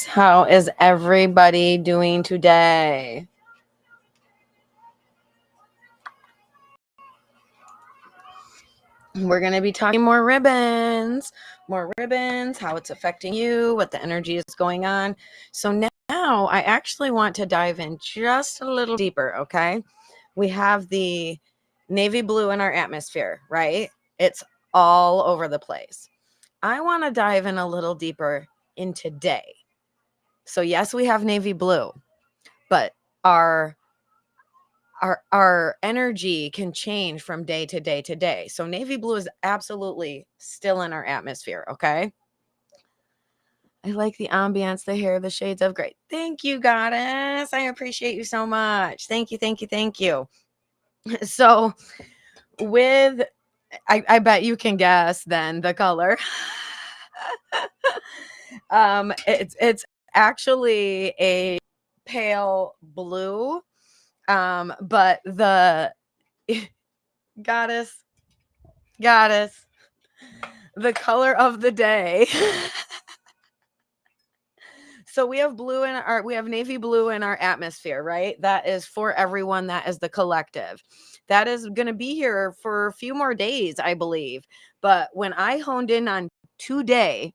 How is everybody doing today? We're going to be talking more ribbons, how it's affecting you, what the energy is going on. So now I actually want to dive in just a little deeper, okay? We have the navy blue in our atmosphere, right? It's all over the place. I want to dive in a little deeper in today. So yes, we have navy blue, but our energy can change from day to day to day. So navy blue is absolutely still in our atmosphere, okay? I like the ambience, the hair, the shades of gray. Thank you, goddess. I appreciate you so much. Thank you, thank you, thank you. So with I bet you can guess then the color. It's actually a pale blue. But the goddess, the color of the day. So we have navy blue in our atmosphere, right? That is for everyone. That is the collective. That is going to be here for a few more days, I believe. But when I honed in on today,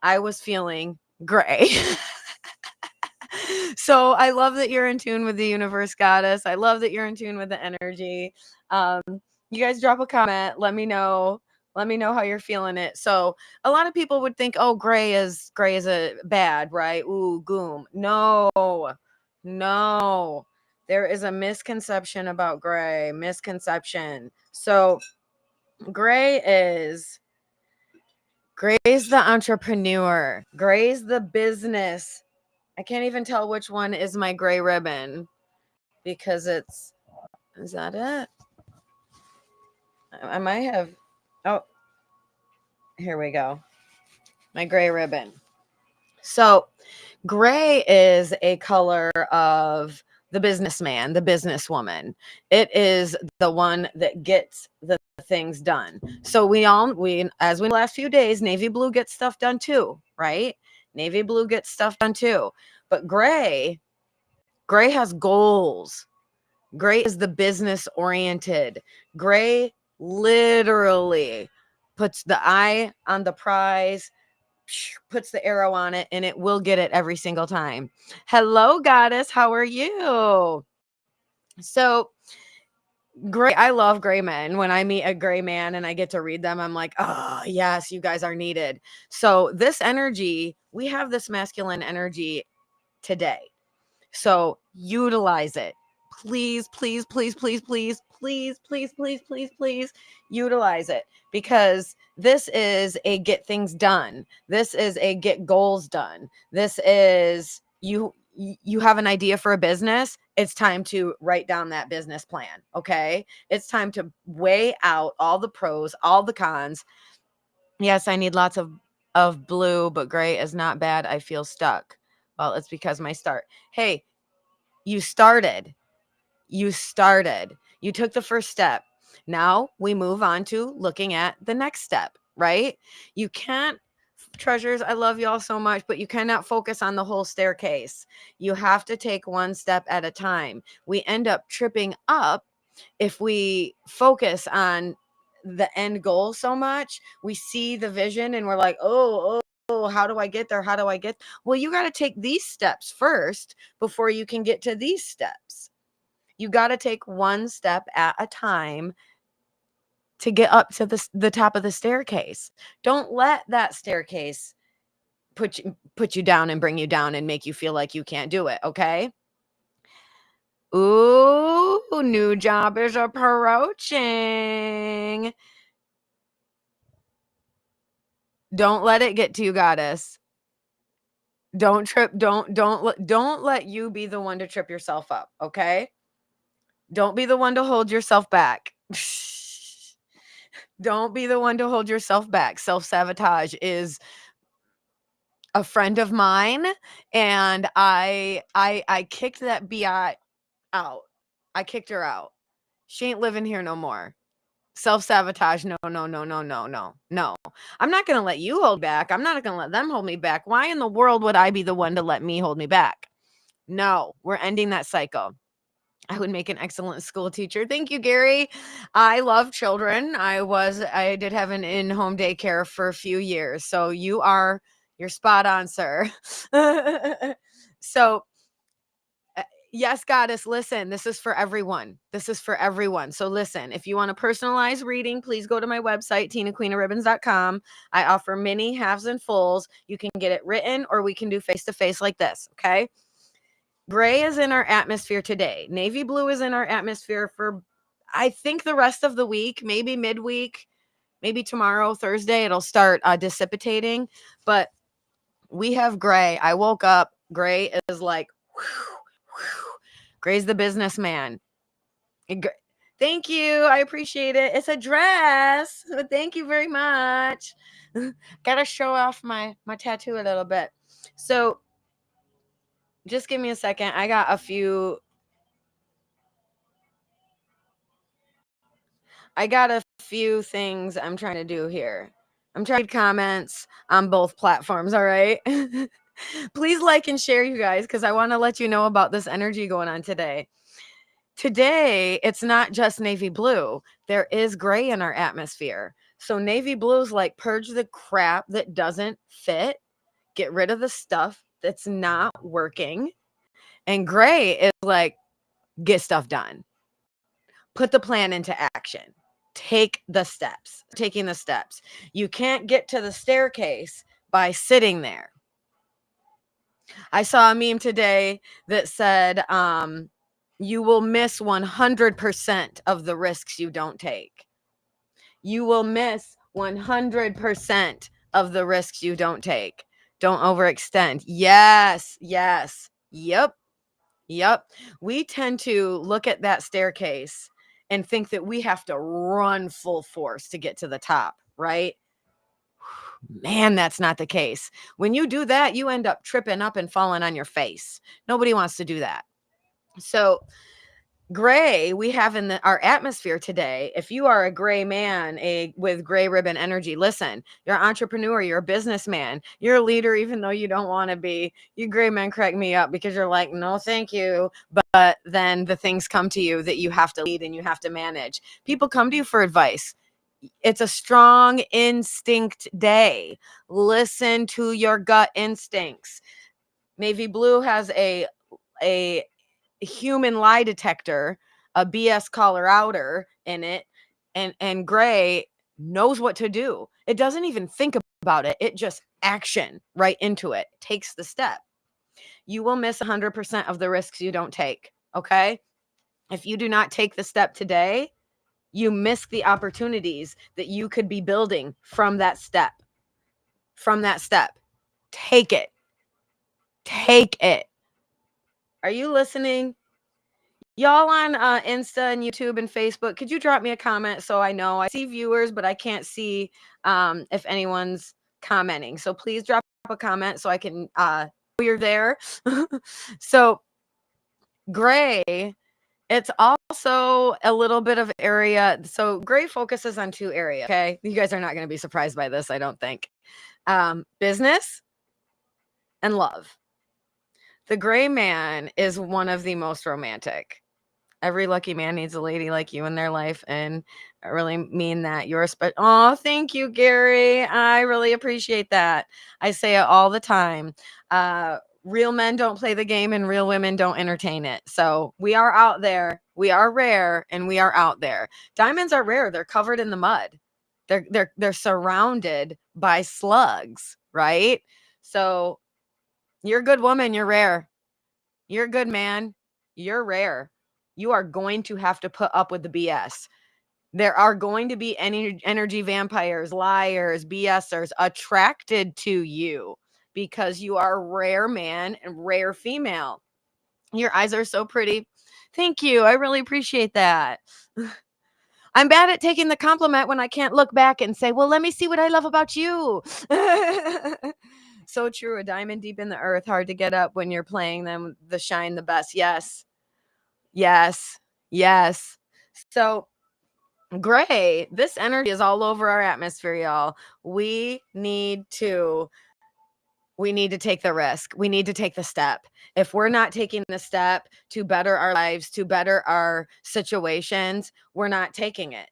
I was feeling gray. So I love that you're in tune with the universe, goddess. I love that you're in tune with the energy. You guys drop a comment. Let me know how you're feeling it. So a lot of people would think, oh, gray is a bad, right? Ooh, goom. No. There is a misconception about gray. So gray is the entrepreneur. Gray's the business. I can't even tell which one is my gray ribbon because is that it? I might have, oh, here we go. My gray ribbon. So gray is a color of the businessman, the businesswoman. It is the one that gets the things done. So as we last few days, navy blue gets stuff done too, right? Navy blue gets stuff done too. But gray has goals. Gray is the business oriented. Gray literally puts the eye on the prize, puts the arrow on it, and it will get it every single time. Hello, goddess. How are you? So gray, I love gray men. When I meet a gray man and I get to read them, I'm like, oh, yes, you guys are needed. So this energy, we have this masculine energy today. So utilize it. Please, please, please, please, please, please, please, please, please, please utilize it, because this is a get things done. This is a get goals done. This is you have an idea for a business. It's time to write down that business plan. Okay. It's time to weigh out all the pros, all the cons. Yes, I need lots of blue, but gray is not bad. I feel stuck. Well, it's because my start. Hey, you started. You took the first step. Now we move on to looking at the next step, right? You can't, treasures, I love y'all so much, but you cannot focus on the whole staircase. You have to take one step at a time. We end up tripping up if we focus on the end goal so much. We see the vision and we're like, oh, how do I get there? Well, you got to take these steps first before you can get to these steps. You got to take one step at a time to get up to the top of the staircase. Don't let that staircase put you down and bring you down and make you feel like you can't do it, okay? Ooh, new job is approaching. Don't let it get to you, goddess. Don't trip. Don't let you be the one to trip yourself up, okay? Don't be the one to hold yourself back. Don't be the one to hold yourself back. Self-sabotage is a friend of mine, and I kicked that biatch out. I kicked her out. She ain't living here no more. Self-sabotage. No, no, no, no, no, no, no. I'm not going to let you hold back. I'm not going to let them hold me back. Why in the world would I be the one to let me hold me back? No, we're ending that cycle. I would make an excellent school teacher. Thank you, Gary. I love children. I did have an in-home daycare for a few years. So you're spot on, sir. So yes, goddess, listen, this is for everyone. This is for everyone. So listen, if you want a personalized reading, please go to my website, tinaqueenofribbons.com. I offer mini, halves, and fulls. You can get it written or we can do face-to-face like this, okay? Gray is in our atmosphere today. Navy blue is in our atmosphere for, I think, the rest of the week, maybe midweek, maybe tomorrow, Thursday, it'll start dissipating. But we have gray. I woke up, gray is like, whew, whew. Gray's the businessman. Thank you. I appreciate it. It's a dress. Thank you very much. Gotta show off my tattoo a little bit. So just give me a second. I got a few things I'm trying to do here. I'm trying to comments on both platforms. All right. Please like and share, you guys, because I want to let you know about this energy going on today. Today, it's not just navy blue. There is gray in our atmosphere. So navy blue is like purge the crap that doesn't fit, get rid of the stuff that's not working. And gray is like get stuff done. Put the plan into action. Take the steps. Taking the steps. You can't get to the staircase by sitting there. I saw a meme today that said, you will miss 100% of the risks you don't take. You will miss 100% of the risks you don't take. Don't overextend. Yes, yes. Yep. We tend to look at that staircase and think that we have to run full force to get to the top, right? Man, that's not the case. When you do that, you end up tripping up and falling on your face. Nobody wants to do that. So gray we have in our atmosphere today. If you are a gray man with gray ribbon energy, listen, you're an entrepreneur, you're a businessman, you're a leader, even though you don't want to be. You gray men crack me up because you're like, no, thank you. But then the things come to you that you have to lead and you have to manage. People come to you for advice. It's a strong instinct day. Listen to your gut instincts. Navy blue has a human lie detector, a BS caller outer in it, and gray knows what to do. It doesn't even think about it. It just action right into it. Takes the step. You will miss 100% of the risks you don't take, okay? If you do not take the step today, you miss the opportunities that you could be building from that step. From that step. Take it. Take it. Are you listening? Y'all on Insta and YouTube and Facebook, could you drop me a comment so I know? I see viewers, but I can't see if anyone's commenting. So please drop a comment so I can know you're there. So gray, it's also a little bit of area. So gray focuses on two areas, okay? You guys are not going to be surprised by this, I don't think. Business and love. The gray man is one of the most romantic. Every lucky man needs a lady like you in their life, and I really mean that. You're oh, thank you, Gary. I really appreciate that. I say it all the time. Real men don't play the game, and real women don't entertain it. So we are out there. We are rare, and we are out there. Diamonds are rare. They're covered in the mud. They're surrounded by slugs, right? So you're a good woman. You're rare. You're a good man. You're rare. You are going to have to put up with the BS. There are going to be energy vampires, liars, BSers attracted to you because you are a rare man and rare female. Your eyes are so pretty. Thank you. I really appreciate that. I'm bad at taking the compliment when I can't look back and say, well, let me see what I love about you. So true. A diamond deep in the earth, hard to get up when you're playing them, the shine the best. Yes. Yes. Yes. So Gray, this energy is all over our atmosphere, y'all. We need to take the risk. We need to take the step. If we're not taking the step to better our lives, to better our situations, we're not taking it.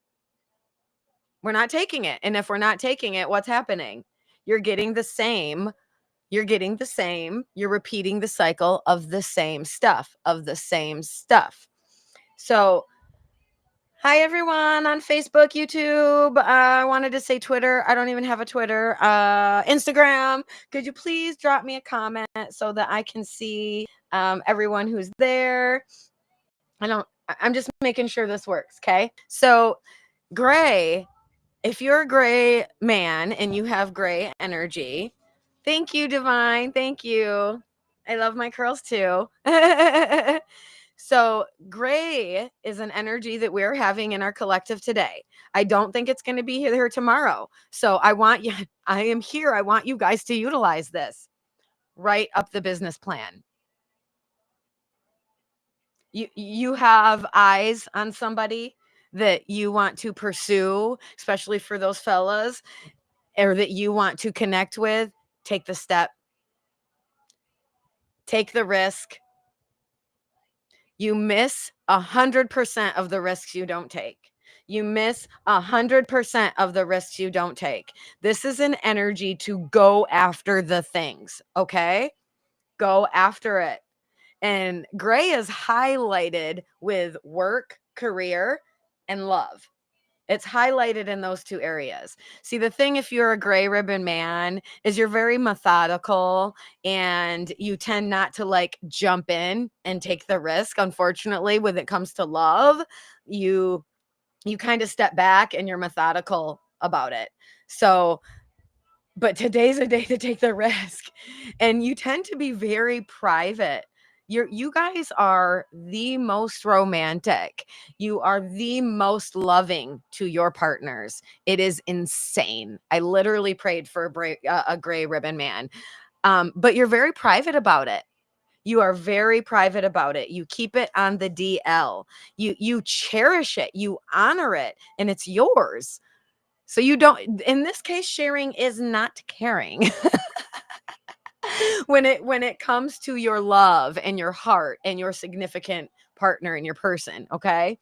We're not taking it. And if we're not taking it, what's happening? You're getting the same. You're getting the same. You're repeating the cycle of the same stuff, So, hi everyone on Facebook, YouTube. I wanted to say Twitter. I don't even have a Twitter. Instagram. Could you please drop me a comment so that I can see everyone who's there? I'm just making sure this works. Okay. So, Gray, if you're a gray man and you have gray energy, thank you, Divine. Thank you. I love my curls too. So, gray is an energy that we're having in our collective today. I don't think it's going to be here tomorrow. So, I am here. I want you guys to utilize this. Write up the business plan. You have eyes on somebody that you want to pursue, especially for those fellas, or that you want to connect with. Take the step. Take the risk. You miss 100% of the risks you don't take. You miss 100% of the risks you don't take. This is an energy to go after the things, okay? Go after it. And gray is highlighted with work, career, and love. It's highlighted in those two areas. See, the thing, if you're a gray ribbon man, is you're very methodical and you tend not to like jump in and take the risk. Unfortunately, when it comes to love, you kind of step back and you're methodical about it. So, but today's a day to take the risk. And you tend to be very private. You guys are the most romantic. You are the most loving to your partners. It is insane. I literally prayed for a gray ribbon man. But you're very private about it. You are very private about it. You keep it on the DL. You cherish it. You honor it, and it's yours. So you don't, in this case, sharing is not caring. when it comes to your love and your heart and your significant partner and your person, okay?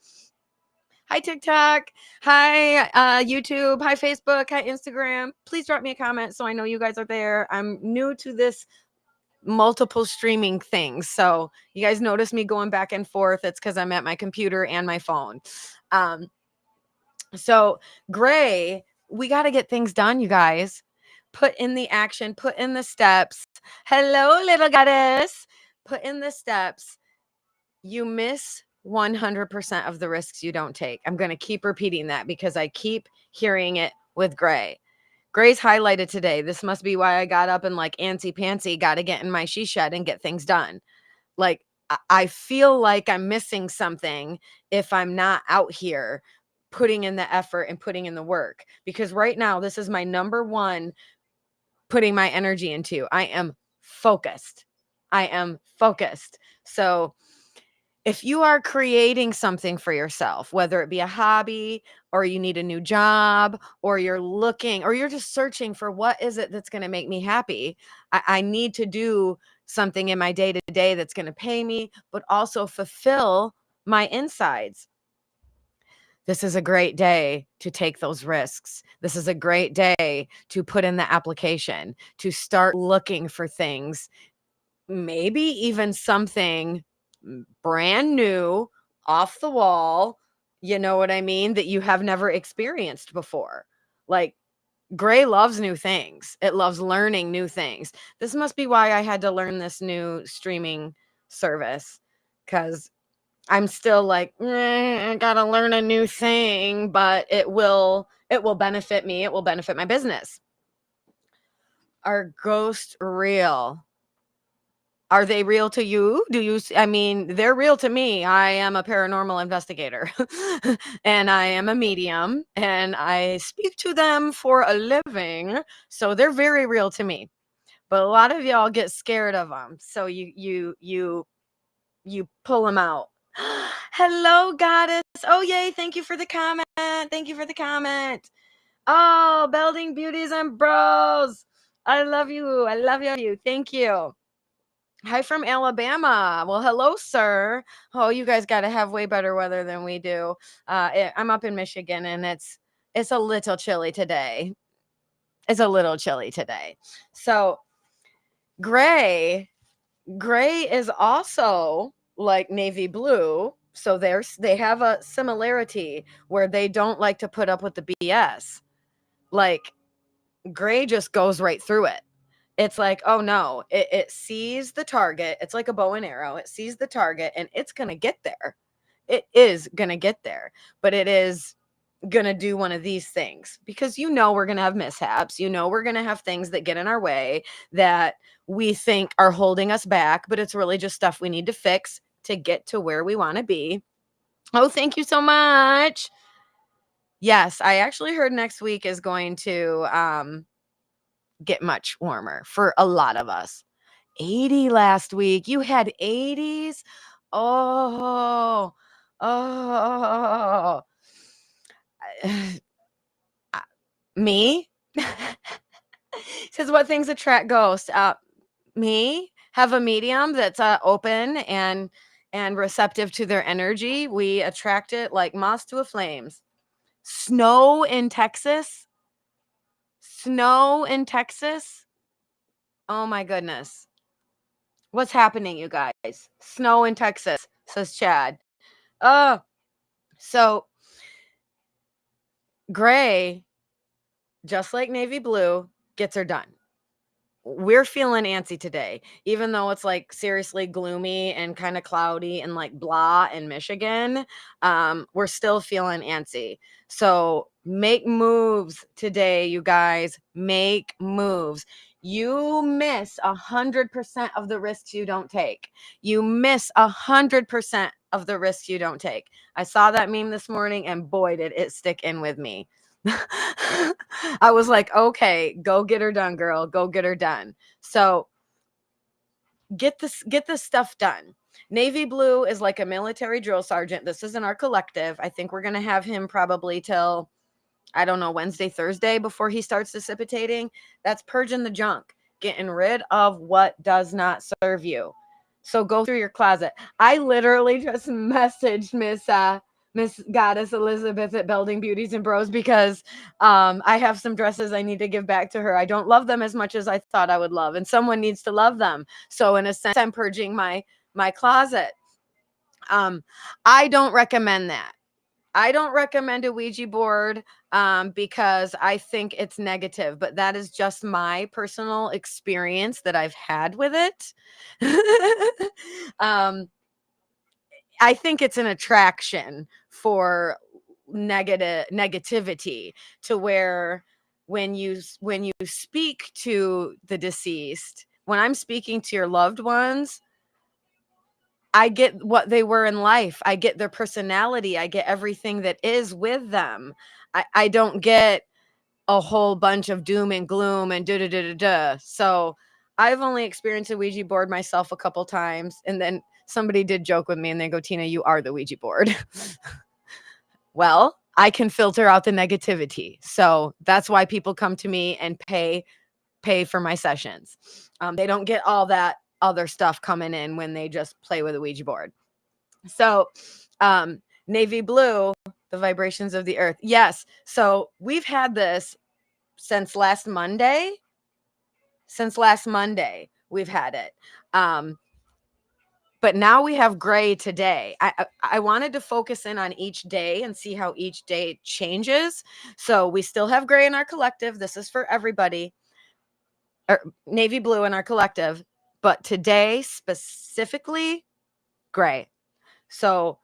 Hi TikTok, hi YouTube, hi Facebook, hi Instagram. Please drop me a comment so I know you guys are there. I'm new to this multiple streaming things, so you guys notice me going back and forth. It's because I'm at my computer and my phone. So gray, we got to get things done, you guys. Put in the action, put in the steps. Hello, little goddess. Put in the steps. You miss 100% of the risks you don't take. I'm going to keep repeating that because I keep hearing it with gray. Gray's highlighted today. This must be why I got up and like antsy pantsy, got to get in my she shed and get things done. Like, I feel like I'm missing something if I'm not out here putting in the effort and putting in the work, because right now this is my number one putting my energy into. I am focused. So if you are creating something for yourself, whether it be a hobby or you need a new job or you're looking or you're just searching for what is it that's going to make me happy, I need to do something in my day to day that's going to pay me, but also fulfill my insides. This is a great day to take those risks. This is a great day to put in the application, to start looking for things, maybe even something brand new, off the wall, you know what I mean, that you have never experienced before. Like, gray loves new things. It loves learning new things. This must be why I had to learn this new streaming service, because I'm still like, I gotta learn a new thing, but it will benefit me. It will benefit my business. Are ghosts real? Are they real to you? I mean, they're real to me. I am a paranormal investigator and I am a medium and I speak to them for a living. So they're very real to me. But a lot of y'all get scared of them. So you pull them out. Hello, goddess. Oh, yay. Thank you for the comment. Thank you for the comment. Oh, Belding Beauties and Bros. I love you. I love you. Thank you. Hi from Alabama. Well, hello, sir. Oh, you guys got to have way better weather than we do. I'm up in Michigan, and it's a little chilly today. It's a little chilly today. So gray is also like navy blue. So they have a similarity where they don't like to put up with the BS. Like gray just goes right through it. It's like, oh no, it sees the target. It's like a bow and arrow. It sees the target and it's going to get there. It is going to get there, but it is going to do one of these things because we're going to have mishaps. We're going to have things that get in our way that we think are holding us back, but it's really just stuff we need to fix to get to where we want to be. Oh, thank you so much. Yes, I actually heard next week is going to get much warmer for a lot of us. 80 last week. You had 80s? Oh. Oh. Me? Says what things attract ghosts? Me have a medium that's open and receptive to their energy. We attract it like moths to a flames. Snow in Texas? Snow in Texas? Oh my goodness. What's happening, you guys? Snow in Texas, says Chad. Oh, so gray, just like navy blue, gets her done. We're feeling antsy today, even though it's like seriously gloomy and kind of cloudy and like blah in Michigan. We're still feeling antsy. So make moves today, you guys. Make moves. You miss 100% of the risks you don't take. You miss 100% of the risks you don't take. I saw that meme this morning and boy, did it stick in with me. I was like, okay, go get her done, girl. Go get her done. So get this stuff done. Navy blue is like a military drill sergeant. This is in our collective. I think we're going to have him probably till, I don't know, Wednesday, Thursday before he starts dissipating. That's purging the junk, getting rid of what does not serve you. So go through your closet. I literally just messaged Miss Goddess Elizabeth at Belding Beauties and Bros because I have some dresses I need to give back to her. I don't love them as much as I thought I would love, and someone needs to love them. So in a sense, I'm purging my closet. I don't recommend that. I don't recommend a Ouija board because I think it's negative, but that is just my personal experience that I've had with it. I think it's an attraction for negativity to where when you speak to the deceased, when I'm speaking to your loved ones, I get what they were in life. I get their personality. I get everything that is with them. I don't get a whole bunch of doom and gloom and da da da da da. So I've only experienced a Ouija board myself a couple times, and then somebody did joke with me and they go, Tina, you are the Ouija board. Well, I can filter out the negativity. So that's why people come to me and pay for my sessions. They don't get all that other stuff coming in when they just play with a Ouija board. So navy blue, the vibrations of the earth. Yes. So we've had this since last Monday. We've had it. But now we have gray today. I wanted to focus in on each day and see how each day changes. So we still have gray in our collective. This is for everybody. Or navy blue in our collective. But today specifically, gray. So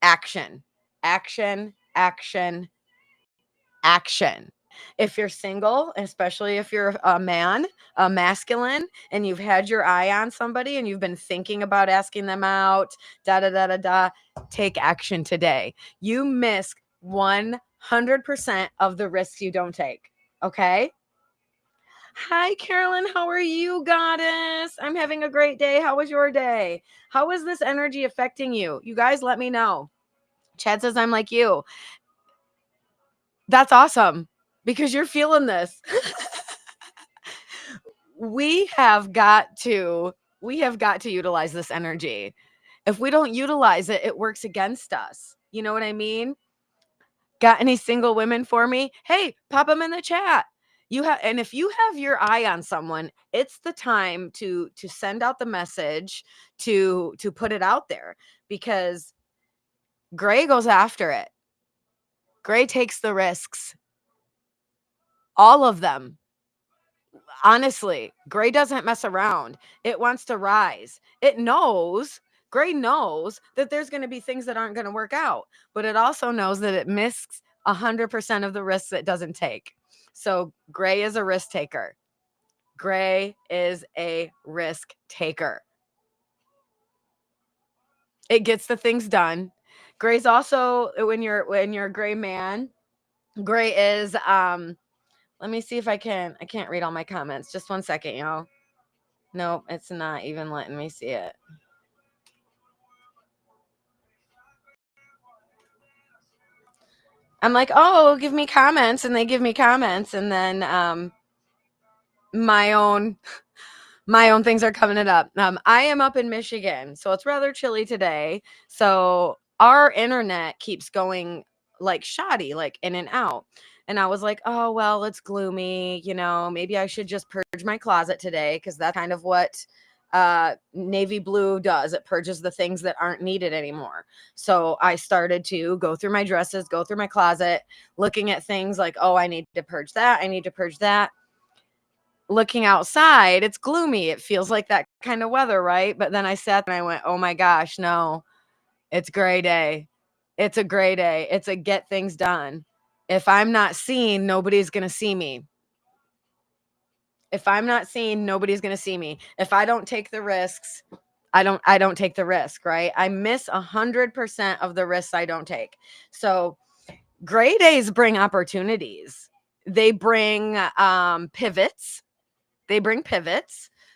action, action, action, action. If you're single, especially if you're a man, a masculine, and you've had your eye on somebody and you've been thinking about asking them out, take action today. You miss 100% of the risks you don't take. Okay. Hi, Carolyn. How are you, goddess? I'm having a great day. How was your day? How is this energy affecting you? You guys, let me know. Chad says, I'm like you. That's awesome because you're feeling this. we have got to utilize this energy. If we don't utilize it, it works against us. You know what I mean? Got any single women for me? Hey, pop them in the chat. And if you have your eye on someone, it's the time to send out the message, to put it out there, because Gray goes after it. Gray takes the risks. All of them. Honestly, Gray doesn't mess around. It wants to rise. Gray knows that there's going to be things that aren't going to work out, but it also knows that it misses 100% of the risks it doesn't take. So Gray is a risk taker. Gray is a risk taker. It gets the things done. Gray's also, when you're a Gray man, Gray is let me see if I can't read all my comments. Just one second, y'all. Nope, it's not even letting me see it. I'm like, oh, give me comments, and they give me comments, and then my own things are coming it up. I am up in Michigan, so it's rather chilly today. So our internet keeps going like shoddy, like in and out. And I was like, oh, well, it's gloomy. Maybe I should just purge my closet today, because that's kind of what navy blue does. It purges the things that aren't needed anymore. So I started to go through my dresses, go through my closet, looking at things like, oh, I need to purge that. I need to purge that. Looking outside, it's gloomy. It feels like that kind of weather, right? But then I sat and I went, oh my gosh, no, it's gray day. It's a gray day. It's a get things done. If I'm not seen, nobody's going to see me. If I'm not seen, nobody's going to see me. If I don't take the risks, I don't take the risk, right? I miss 100% of the risks I don't take. So gray days bring opportunities. They bring pivots.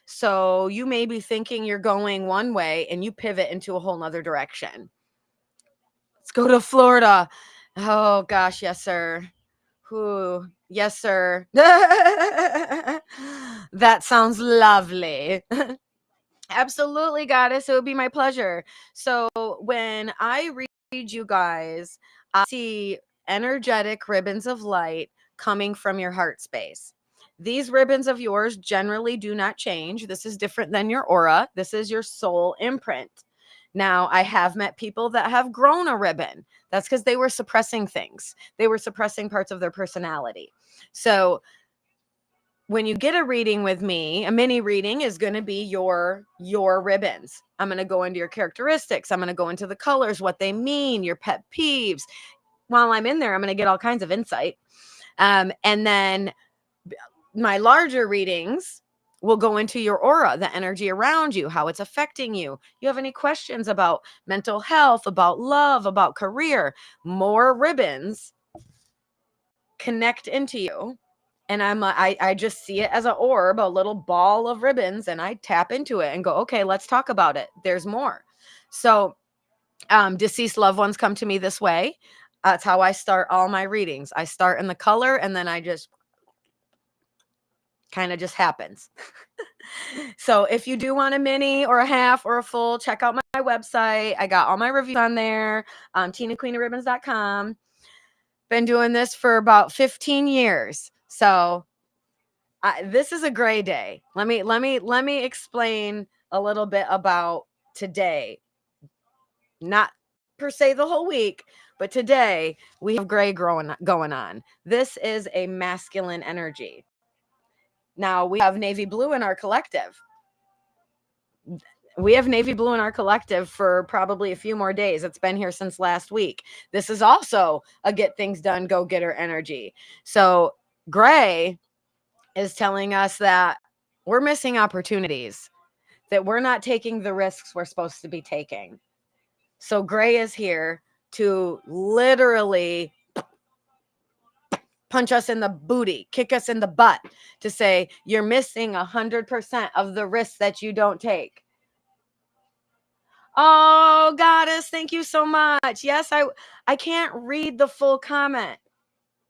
So you may be thinking you're going one way and you pivot into a whole nother direction. Let's go to Florida. Oh gosh, yes, sir. Ooh, yes, sir. That sounds lovely. Absolutely, goddess. It would be my pleasure. So when I read you guys, I see energetic ribbons of light coming from your heart space. These ribbons of yours generally do not change. This is different than your aura. This is your soul imprint. Now, I have met people that have grown a ribbon. That's because they were suppressing things. They were suppressing parts of their personality. So when you get a reading with me, a mini reading is going to be your ribbons. I'm going to go into your characteristics. I'm going to go into the colors, what they mean, your pet peeves. While I'm in there, I'm going to get all kinds of insight. And then my larger readings will go into your aura, the energy around you, how it's affecting you. You have any questions about mental health, about love, about career, more ribbons connect into you. And I just see it as an orb, a little ball of ribbons, and I tap into it and go, okay, let's talk about it. There's more. So deceased loved ones come to me this way. That's how I start all my readings. I start in the color, and then I just kind of just happens. So if you do want a mini or a half or a full, check out my website. I got all my reviews on there, TinaQueenOfRibbons.com. Been doing this for about 15 years. So this is a gray day. Let me explain a little bit about today. Not per se the whole week, but today we have gray going on. This is a masculine energy. Now we have navy blue in our collective. We have navy blue in our collective for probably a few more days. It's been here since last week. This is also a get things done, go getter energy. So gray is telling us that we're missing opportunities, that we're not taking the risks we're supposed to be taking. So gray is here to literally punch us in the booty, kick us in the butt to say you're missing 100% of the risks that you don't take. Oh, Goddess, thank you so much. Yes, I can't read the full comment.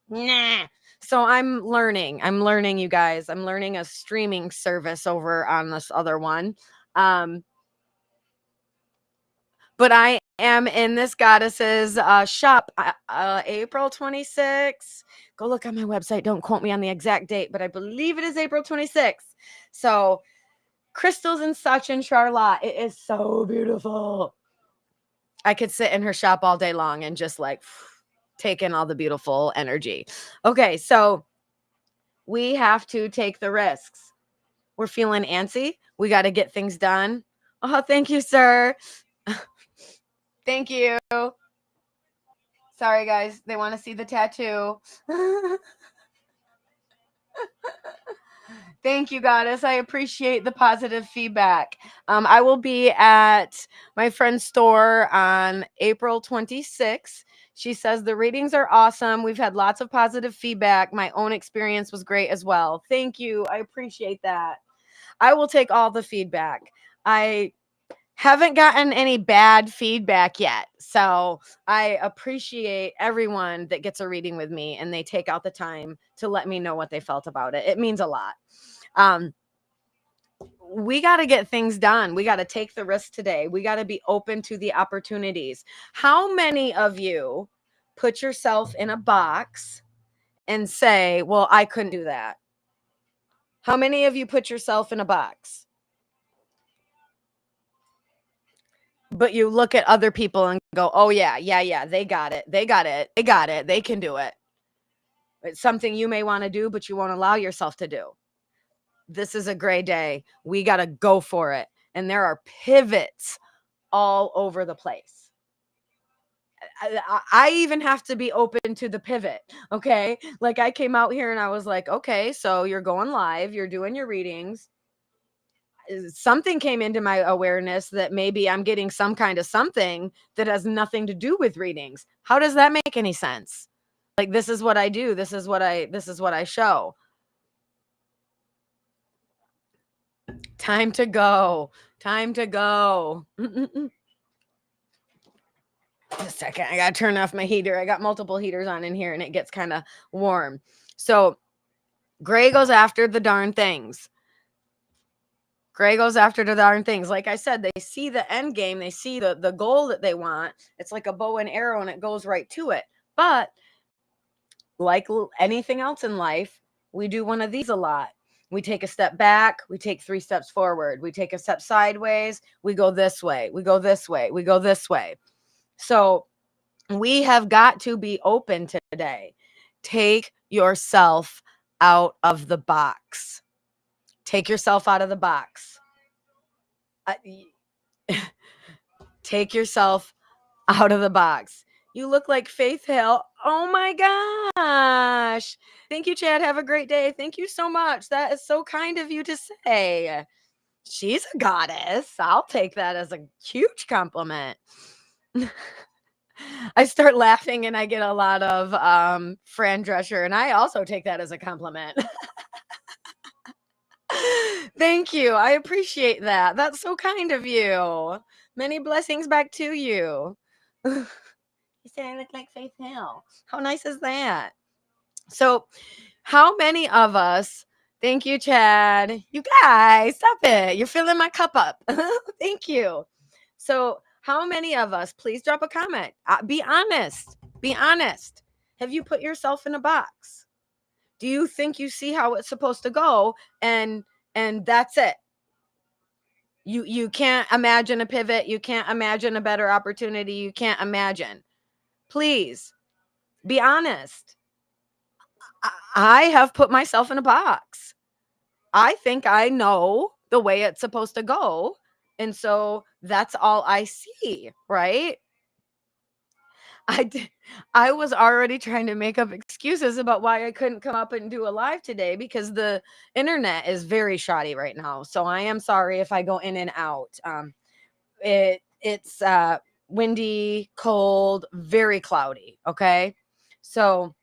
Nah. So I'm learning, you guys. I'm learning a streaming service over on this other one. But I am in this Goddess's shop April 26th. Go look on my website. Don't quote me on the exact date, but I believe it is April 26th. So crystals and such in Charlotte. It is so beautiful. I could sit in her shop all day long and just like take in all the beautiful energy. Okay, so we have to take the risks. We're feeling antsy. We got to get things done. Oh, thank you, sir. Thank you. Sorry, guys. They want to see the tattoo. Thank you, Goddess. I appreciate the positive feedback. I will be at my friend's store on April 26th. She says the readings are awesome. We've had lots of positive feedback. My own experience was great as well. Thank you. I appreciate that. I will take all the feedback. I haven't gotten any bad feedback yet. So I appreciate everyone that gets a reading with me and they take out the time to let me know what they felt about it. It means a lot. We got to get things done. We got to take the risk today. We got to be open to the opportunities. How many of you put yourself in a box and say, well, I couldn't do that? How many of you put yourself in a box? But you look at other people and go, oh, yeah, they got it. They can do it. It's something you may want to do, but you won't allow yourself to do. This is a great day. We got to go for it. And there are pivots all over the place. I even have to be open to the pivot. Okay. Like I came out here and I was like, okay, so you're going live, you're doing your readings. Something came into my awareness that maybe I'm getting some kind of something that has nothing to do with readings. How does that make any sense? Like, this is what I do. This is what I show. Time to go. A second. I got to turn off my heater. I got multiple heaters on in here and it gets kind of warm. So Gray goes after the darn things. Like I said, they see the end game. They see the goal that they want. It's like a bow and arrow and it goes right to it. But like anything else in life, we do one of these a lot. We take a step back. We take 3 steps forward. We take a step sideways. We go this way. We go this way. We go this way. So we have got to be open today. Take yourself out of the box. Take yourself out of the box. Take yourself out of the box. You look like Faith Hill. Oh my gosh. Thank you, Chad. Have a great day. Thank you so much. That is so kind of you to say. She's a goddess. I'll take that as a huge compliment. I start laughing and I get a lot of Fran Drescher, and I also take that as a compliment. Thank you. I appreciate that. That's so kind of you. Many blessings back to you. You said I look like Faith Hill. How nice is that? So, how many of us, thank you, Chad. You guys, stop it. You're filling my cup up. Thank you. So, how many of us, please drop a comment. Be honest. Be honest. Have you put yourself in a box? Do you think you see how it's supposed to go and that's it? You can't imagine a pivot. You can't imagine a better opportunity. You can't imagine. Please be honest. I have put myself in a box. I think I know the way it's supposed to go. And so that's all I see, right? I was already trying to make up excuses about why I couldn't come up and do a live today because the internet is very shoddy right now. So I am sorry if I go in and out. It's windy, cold, very cloudy. Okay. So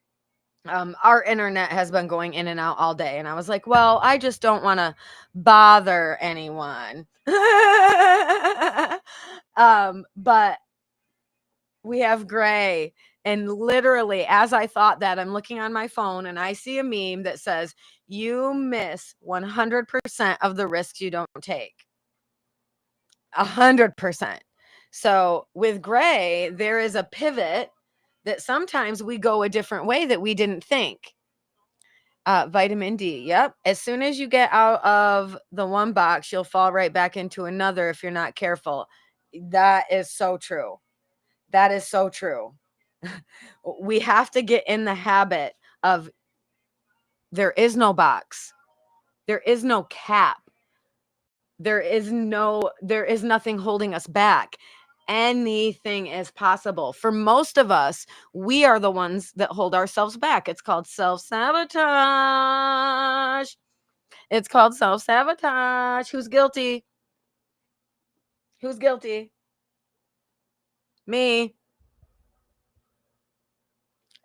Our internet has been going in and out all day. And I was like, well, I just don't want to bother anyone. But we have Gray. And literally, as I thought that, I'm looking on my phone and I see a meme that says, you miss 100% of the risks you don't take. 100%. So with Gray, there is a pivot that sometimes we go a different way that we didn't think. Vitamin D. Yep. As soon as you get out of the one box, you'll fall right back into another if you're not careful. That is so true. That is so true. We have to get in the habit of there is no box. There is no cap. There is nothing holding us back. Anything is possible. For most of us, we are the ones that hold ourselves back. It's called self-sabotage. It's called self-sabotage. Who's guilty? Who's guilty? Me.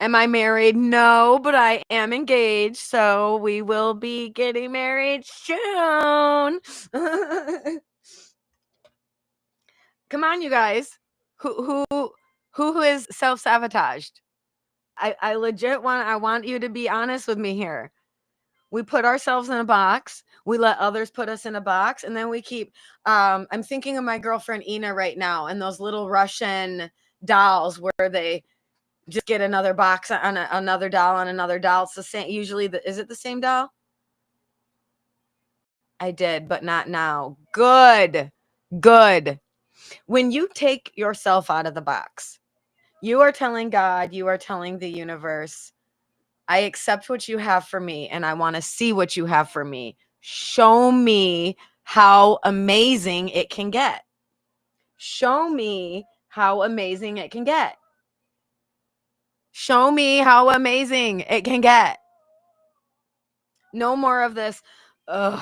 Am I married? No, but I am engaged, so we will be getting married soon. Come on, you guys. Who is self-sabotaged? I legit want you to be honest with me here. We put ourselves in a box. We let others put us in a box, and then we keep. I'm thinking of my girlfriend Ina right now, and those little Russian dolls where they just get another box on another doll on another doll. It's the same. Usually, is it the same doll? I did, but not now. Good. When you take yourself out of the box, you are telling God, you are telling the universe, I accept what you have for me and I want to see what you have for me. Show me how amazing it can get. Show me how amazing it can get. Show me how amazing it can get. No more of this. Ugh,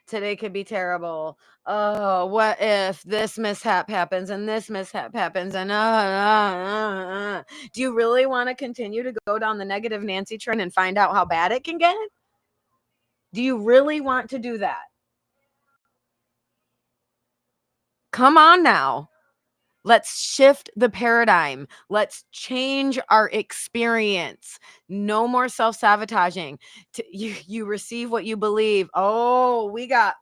today could be terrible. Oh, what if this mishap happens and this mishap happens and do you really want to continue to go down the negative Nancy train and find out how bad it can get? Do you really want to do that? Come on now. Let's shift the paradigm. Let's change our experience. No more self-sabotaging. You receive what you believe. Oh, we got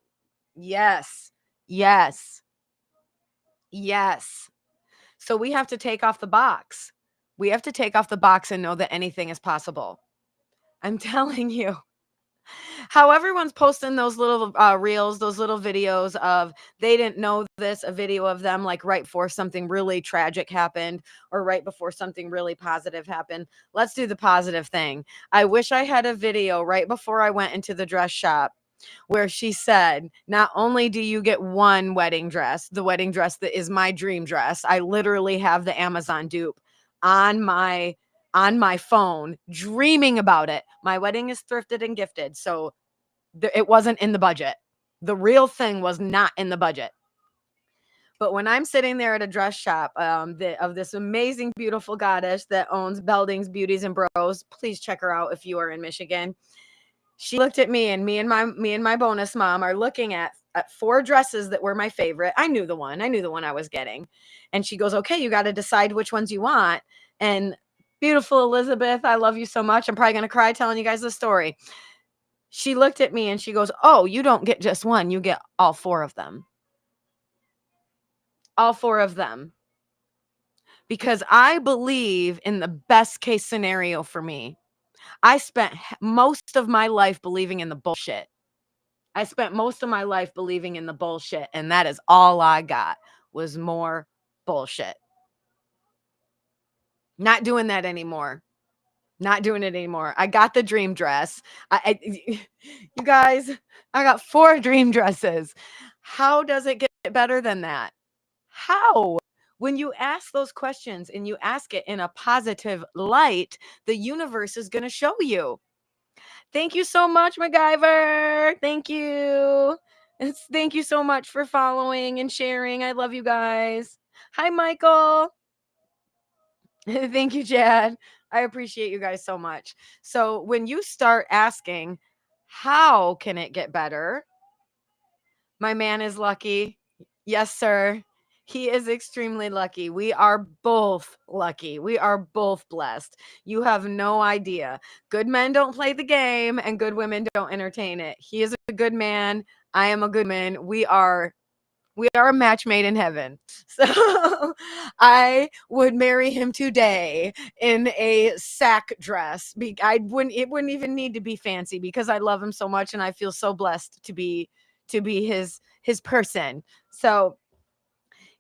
yes. So we have to take off the box. We have to take off the box and know that anything is possible. I'm telling you. How everyone's posting those little reels, those little videos of they didn't know this, a video of them like right before something really tragic happened or right before something really positive happened. Let's do the positive thing. I wish I had a video right before I went into the dress shop where she said, not only do you get one wedding dress, the wedding dress that is my dream dress, I literally have the Amazon dupe on my phone, dreaming about it. My wedding is thrifted and gifted, so it wasn't in the budget. The real thing was not in the budget. But when I'm sitting there at a dress shop of this amazing, beautiful goddess that owns Beldings Beauties and Bros, please check her out if you are in Michigan. She looked at me, and me and my bonus mom are looking at 4 dresses that were my favorite. I knew the one I was getting. And she goes, okay, you got to decide which ones you want. And beautiful Elizabeth, I love you so much. I'm probably going to cry telling you guys the story. She looked at me and she goes, oh, you don't get just one. You get all 4 of them. All 4 of them. Because I believe in the best case scenario for me. I spent most of my life believing in the bullshit. I spent most of my life believing in the bullshit, and that is all I got was more bullshit. Not doing that anymore. Not doing it anymore. I got the dream dress. You guys, I got 4 dream dresses. How does it get better than that? How? When you ask those questions and you ask it in a positive light, the universe is going to show you. Thank you so much, MacGyver. Thank you. Thank you so much for following and sharing. I love you guys. Hi, Michael. Thank you, Chad. I appreciate you guys so much. So when you start asking, how can it get better? My man is lucky. Yes, sir. He is extremely lucky. We are both lucky. We are both blessed. You have no idea. Good men don't play the game and good women don't entertain it. He is a good man. I am a good man. We are a match made in heaven. So I would marry him today in a sack dress. It wouldn't even need to be fancy because I love him so much and I feel so blessed to be his person. So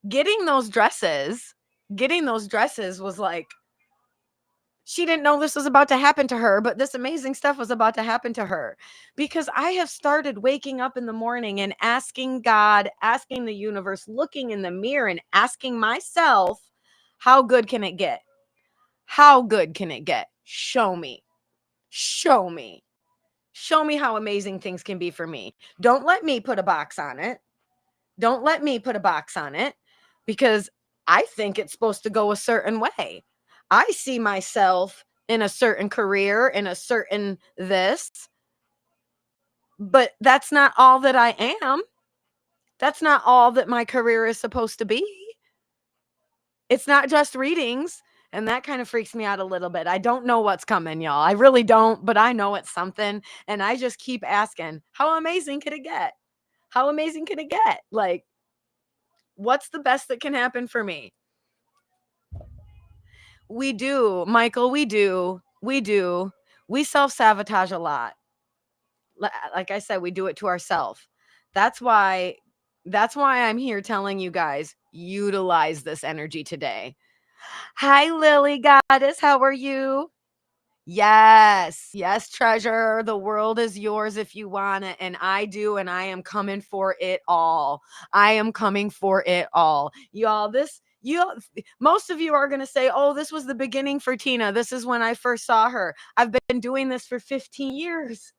getting those dresses, was like, she didn't know this was about to happen to her, but this amazing stuff was about to happen to her because I have started waking up in the morning and asking God, asking the universe, looking in the mirror and asking myself, how good can it get? How good can it get? Show me. Show me. Show me how amazing things can be for me. Don't let me put a box on it. Don't let me put a box on it because I think it's supposed to go a certain way. I see myself in a certain career, in a certain this, but that's not all that I am. That's not all that my career is supposed to be. It's not just readings. And that kind of freaks me out a little bit. I don't know what's coming, y'all. I really don't, but I know it's something. And I just keep asking, how amazing could it get? How amazing could it get? Like, what's the best that can happen for me? We do, Michael, we do. We do. We self-sabotage a lot. Like I said, we do it to ourselves. That's why I'm here telling you guys, utilize this energy today. Hi, Lily Goddess. How are you? Yes, yes, treasure. The world is yours if you want it. And I do. And I am coming for it all. I am coming for it all. Y'all, most of you are going to say, oh, this was the beginning for Tina. This is when I first saw her. I've been doing this for 15 years.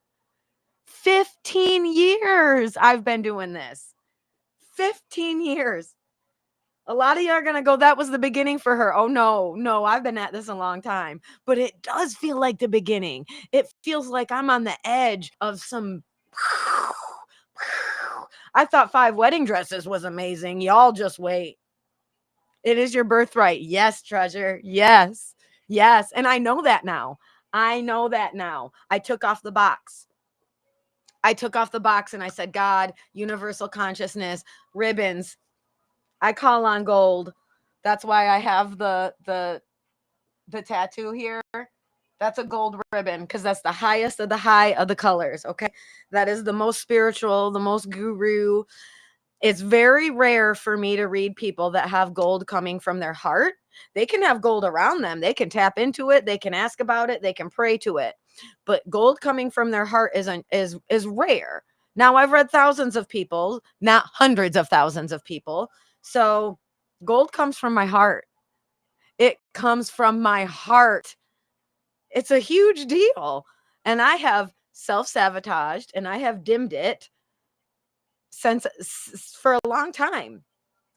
15 years I've been doing this. 15 years. A lot of you are going to go, that was the beginning for her. Oh, no, I've been at this a long time. But it does feel like the beginning. It feels like I'm on the edge of some. I thought 5 wedding dresses was amazing. Y'all just wait. It is your birthright. Yes, treasure. Yes. Yes. And I know that now. I know that now. I took off the box. And I said, God, universal consciousness, ribbons. I call on gold. That's why I have the tattoo here. That's a gold ribbon because that's the highest of the high of the colors. Okay. That is the most spiritual, the most guru. It's very rare for me to read people that have gold coming from their heart. They can have gold around them. They can tap into it. They can ask about it. They can pray to it. But gold coming from their heart is rare. Now I've read thousands of people, not hundreds of thousands of people. So gold comes from my heart. It comes from my heart. It's a huge deal. And I have self-sabotaged and I have dimmed it for a long time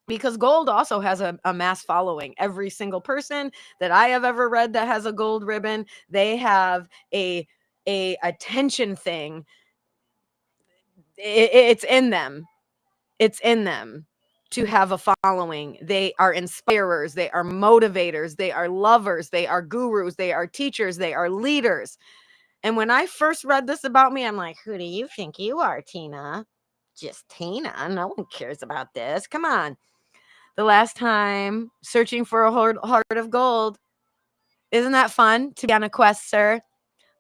because gold also has a mass following. Every single person that I have ever read that has a gold ribbon, they have a attention thing. It's in them. It's in them to have a following. They are inspirers, they are motivators, they are lovers, they are gurus, they are teachers, they are leaders. And when I first read this about me, I'm like, who do you think you are, Tina? Just Tina. No one cares about this. Come on. The last time searching for a heart of gold. Isn't that fun to be on a quest, sir?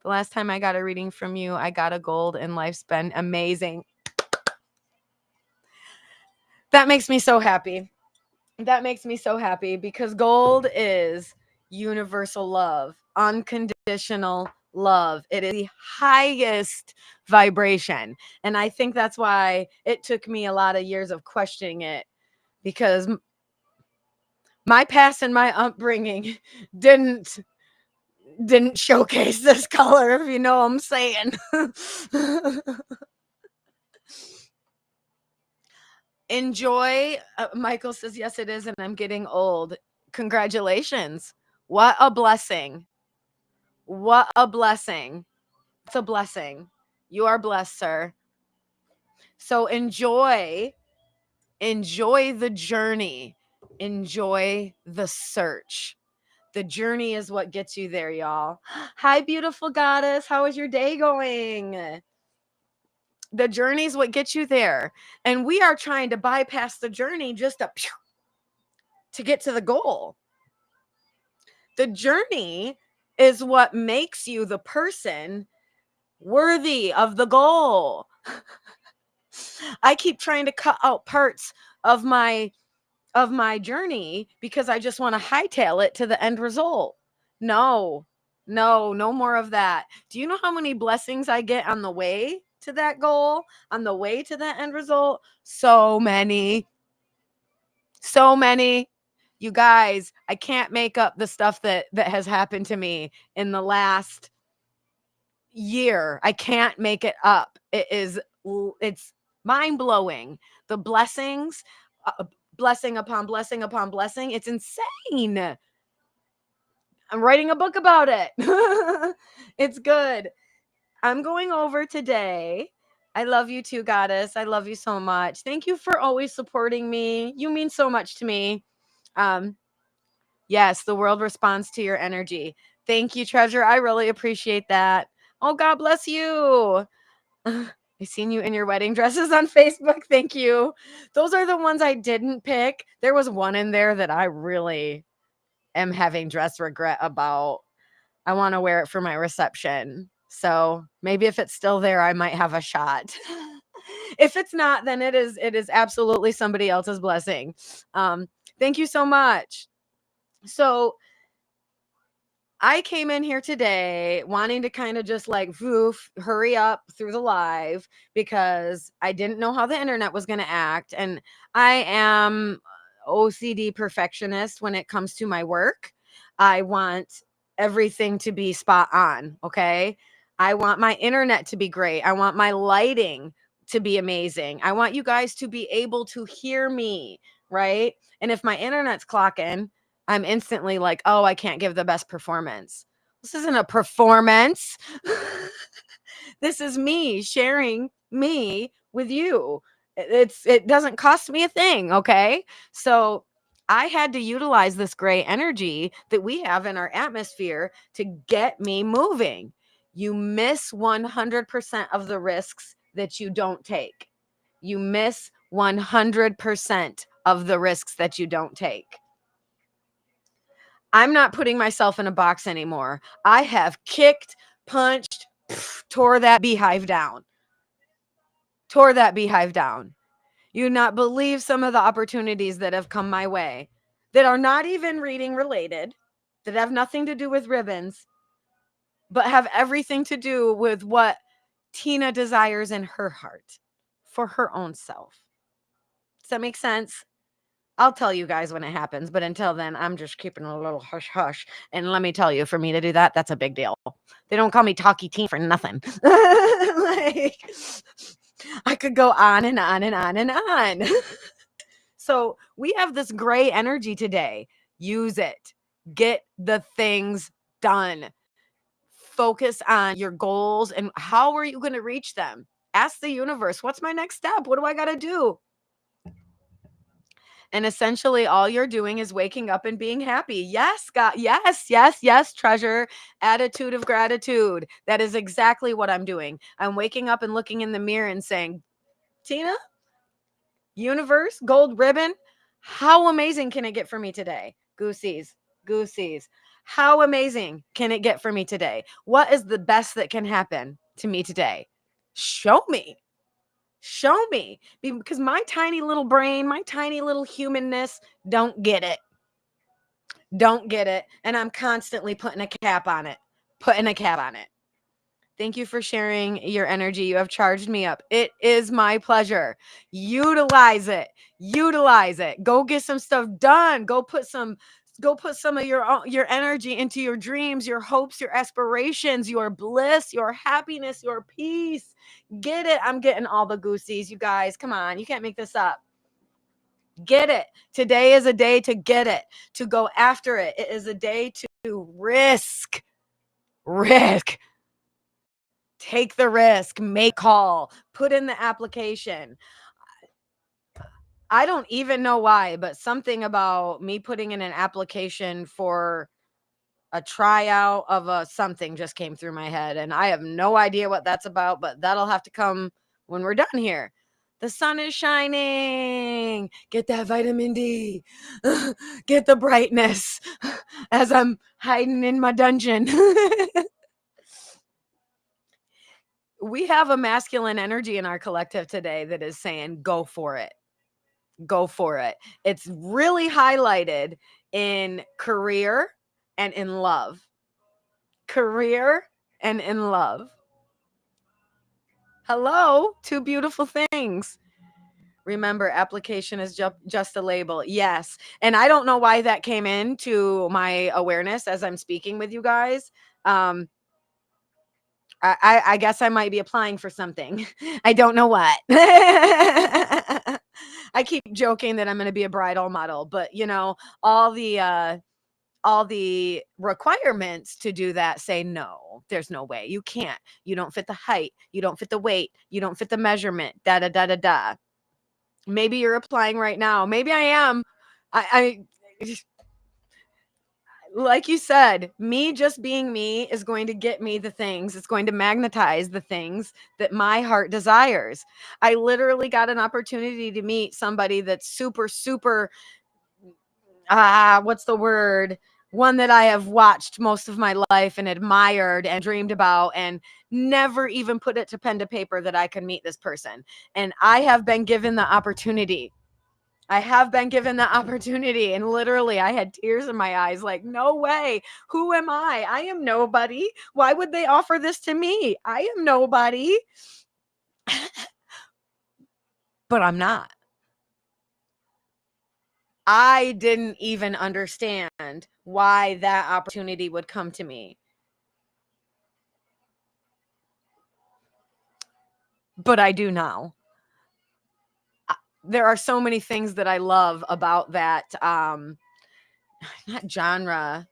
The last time I got a reading from you, I got a gold and life's been amazing. That makes me so happy. That makes me so happy because gold is universal love, unconditional love. It is the highest vibration. And I think that's why it took me a lot of years of questioning it because my past and my upbringing didn't showcase this color, if you know what I'm saying. Enjoy. Michael says, yes, it is. And I'm getting old. Congratulations. What a blessing. What a blessing. It's a blessing. You are blessed, sir. So enjoy the journey. Enjoy the search. The journey is what gets you there, y'all. Hi, beautiful goddess. How is your day going? The journey is what gets you there. And we are trying to bypass the journey just to get to the goal. The journey is what makes you the person worthy of the goal. I keep trying to cut out parts of my journey because I just want to hightail it to the end result. No more of that. Do you know how many blessings I get on the way to that goal, on the way to that end result? So many. You guys, I can't make up the stuff that has happened to me in the last year. I can't make it up. It's mind-blowing. The blessings, blessing upon blessing upon blessing. It's insane. I'm writing a book about it. It's good. I'm going over today. I love you too, goddess. I love you so much. Thank you for always supporting me. You mean so much to me. Yes, the world responds to your energy. Thank you, treasure. I really appreciate that. Oh, God bless you. I seen you in your wedding dresses on Facebook. Thank you. Those are the ones I didn't pick. There was one in there that I really am having dress regret about. I want to wear it for my reception. So maybe if it's still there, I might have a shot. If it's not, then it is absolutely somebody else's blessing. Thank you so much. So I came in here today wanting to kind of just like hurry up through the live because I didn't know how the internet was going to act. And I am OCD perfectionist when it comes to my work. I want everything to be spot on. Okay. I want my internet to be great. I want my lighting to be amazing. I want you guys to be able to hear me. Right. And if my internet's clocking, I'm instantly like, oh, I can't give the best performance. This isn't a performance. This is me sharing me with you. It doesn't cost me a thing, okay? So I had to utilize this gray energy that we have in our atmosphere to get me moving. You miss 100% of the risks that you don't take. You miss 100% of the risks that you don't take. I'm not putting myself in a box anymore. I have kicked, punched, tore that beehive down. You not believe some of the opportunities that have come my way that are not even reading related, that have nothing to do with ribbons, but have everything to do with what Tina desires in her heart for her own self. Does that make sense? I'll tell you guys when it happens, but until then, I'm just keeping a little hush hush. And let me tell you, for me to do that, that's a big deal. They don't call me Talkie Teen for nothing. Like, I could go on and on and on and on. So we have this gray energy today. Use it. Get the things done. Focus on your goals and how are you going to reach them? Ask the universe, what's my next step? What do I got to do? And essentially all you're doing is waking up and being happy. Yes, God. Yes, treasure. Attitude of gratitude. That is exactly what I'm doing. I'm waking up and looking in the mirror and saying, Tina, universe, gold ribbon, how amazing can it get for me today? Goosies. How amazing can it get for me today? What is the best that can happen to me today? Show me. Because my tiny little brain, my tiny little humanness don't get it. And I'm constantly putting a cap on it. Thank you for sharing your energy. You have charged me up. It is my pleasure. Utilize it. Go get some stuff done. Go put some of your energy into your dreams, your hopes, your aspirations, your bliss, your happiness, your peace. Get it. I'm getting all the goosies, you guys. Come on. You can't make this up. Get it. Today is a day to get it, to go after it. It is a day to risk. Take the risk, make call, put in the application. I don't even know why, but something about me putting in an application for a tryout of a something just came through my head, and I have no idea what that's about, but that'll have to come when we're done here. The sun is shining. Get that vitamin D. Get the brightness as I'm hiding in my dungeon. We have a masculine energy in our collective today that is saying, go for it. Go for it. It's really highlighted in career and in love. Career and in love. Hello, two beautiful things. Remember, application is just a label. Yes. And I don't know why that came into my awareness as I'm speaking with you guys. I guess I might be applying for something. I don't know what. I keep joking that I'm going to be a bridal model, but you know, all the requirements to do that say no, there's no way. You can't. You don't fit the height. You don't fit the weight. You don't fit the measurement. Da da da da da. Maybe you're applying right now. Maybe I am. I like you said, me just being me is going to get me the things. It's going to magnetize the things that my heart desires. I literally got an opportunity to meet somebody that's super, what's the word? One that I have watched most of my life and admired and dreamed about and never even put it to pen to paper that I could meet this person. And I have been given the opportunity. And literally I had tears in my eyes like, no way. Who am I? I am nobody. Why would they offer this to me? I am nobody. But I'm not. I didn't even understand why that opportunity would come to me. But I do now. There are so many things that I love about that not genre,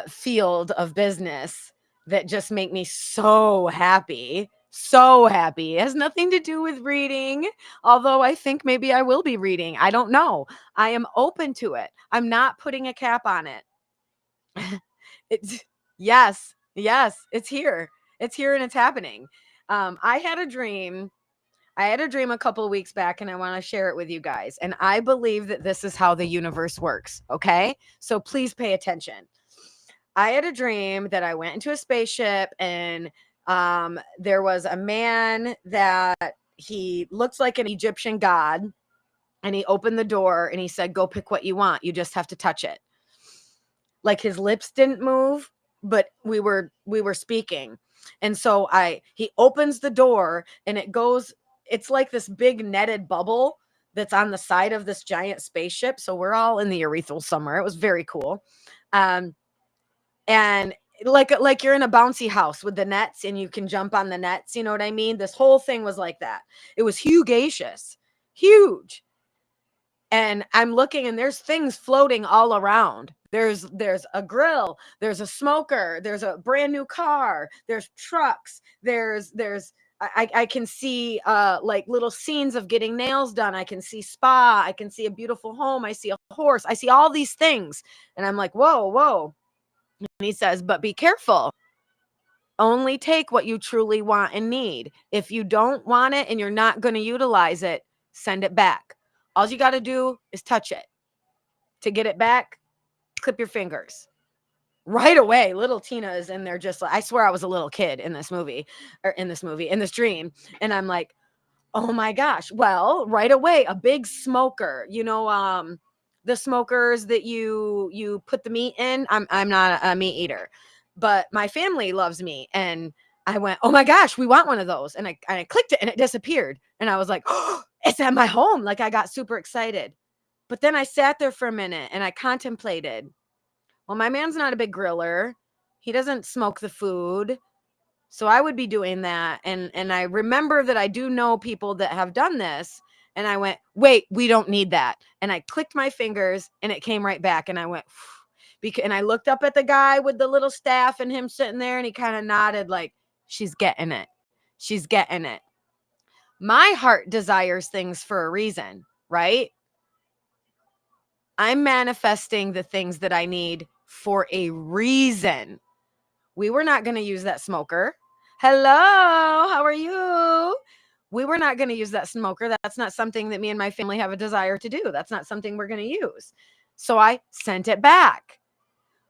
field of business that just make me so happy. So happy. It has nothing to do with reading, although I think maybe I will be reading. I don't know. I am open to it. I'm not putting a cap on it. It's yes, it's here. It's here and it's happening. I had a dream a couple of weeks back and I want to share it with you guys. And I believe that this is how the universe works. Okay. So please pay attention. I had a dream that I went into a spaceship and there was a man that he looks like an Egyptian god. And he opened the door and he said, go pick what you want. You just have to touch it. Like his lips didn't move, but we were speaking. And so he opens the door and it's like this big netted bubble that's on the side of this giant spaceship. So we're all in the urethral somewhere. It was very cool. And like you're in a bouncy house with the nets and you can jump on the nets. You know what I mean? This whole thing was like that. It was hugacious, huge. And I'm looking and there's things floating all around. There's a grill, there's a smoker, there's a brand new car, there's trucks, I can see like little scenes of getting nails done. I can see spa, I can see a beautiful home, I see a horse, I see all these things. And I'm like, whoa. And he says, but be careful. Only take what you truly want and need. If you don't want it and you're not going to utilize it, send it back. All you got to do is touch it. To get it back, clip your fingers. Right away, little Tina is in there just like, I swear I was a little kid in this dream. And I'm like, oh my gosh. Well, right away, a big smoker, the smokers that you put the meat in. I'm not a meat eater, but my family loves meat. And I went, oh my gosh, we want one of those. And I clicked it and it disappeared. And I was like, oh, it's at my home. Like I got super excited. But then I sat there for a minute and I contemplated. Well, my man's not a big griller. He doesn't smoke the food. So I would be doing that. And I remember that I do know people that have done this. And I went, wait, we don't need that. And I clicked my fingers and it came right back. And I went, And I looked up at the guy with the little staff and him sitting there, and he kind of nodded like, she's getting it. She's getting it. My heart desires things for a reason, right? I'm manifesting the things that I need for a reason. We were not going to use that smoker. Hello, how are you? We were not going to use that smoker. That's not something that me and my family have a desire to do. That's not something we're going to use. So I sent it back.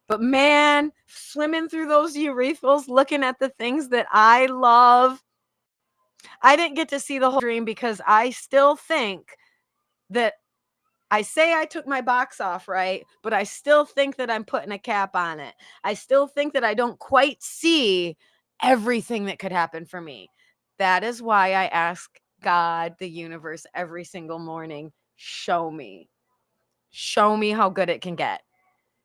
But man, swimming through those urethals, looking at the things that I love, I didn't get to see the whole dream because I still think that I say I took my box off, right? But I still think that I'm putting a cap on it. I still think that I don't quite see everything that could happen for me. That is why I ask God, the universe, every single morning, show me. Show me how good it can get.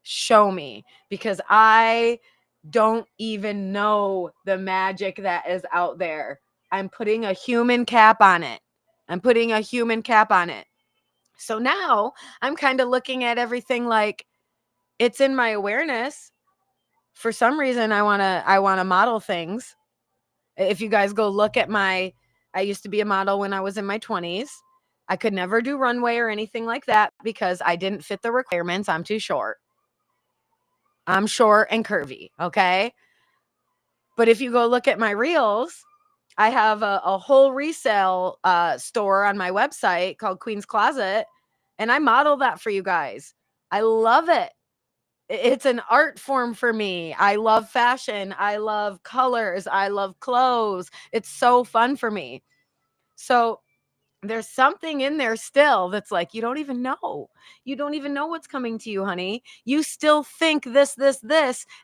Show me. Because I don't even know the magic that is out there. I'm putting a human cap on it. I'm putting a human cap on it. So now I'm kind of looking at everything like it's in my awareness. For some reason, I want to model things. If you guys go look at I used to be a model when I was in my 20s. I could never do runway or anything like that because I didn't fit the requirements. I'm too short. I'm short and curvy. Okay. But if you go look at my reels, I have a whole resale store on my website called Queen's Closet. And I model that for you guys. I love it. It's an art form for me. I love fashion. I love colors. I love clothes. It's so fun for me. So there's something in there still that's like, you don't even know. You don't even know what's coming to you, honey. You still think this.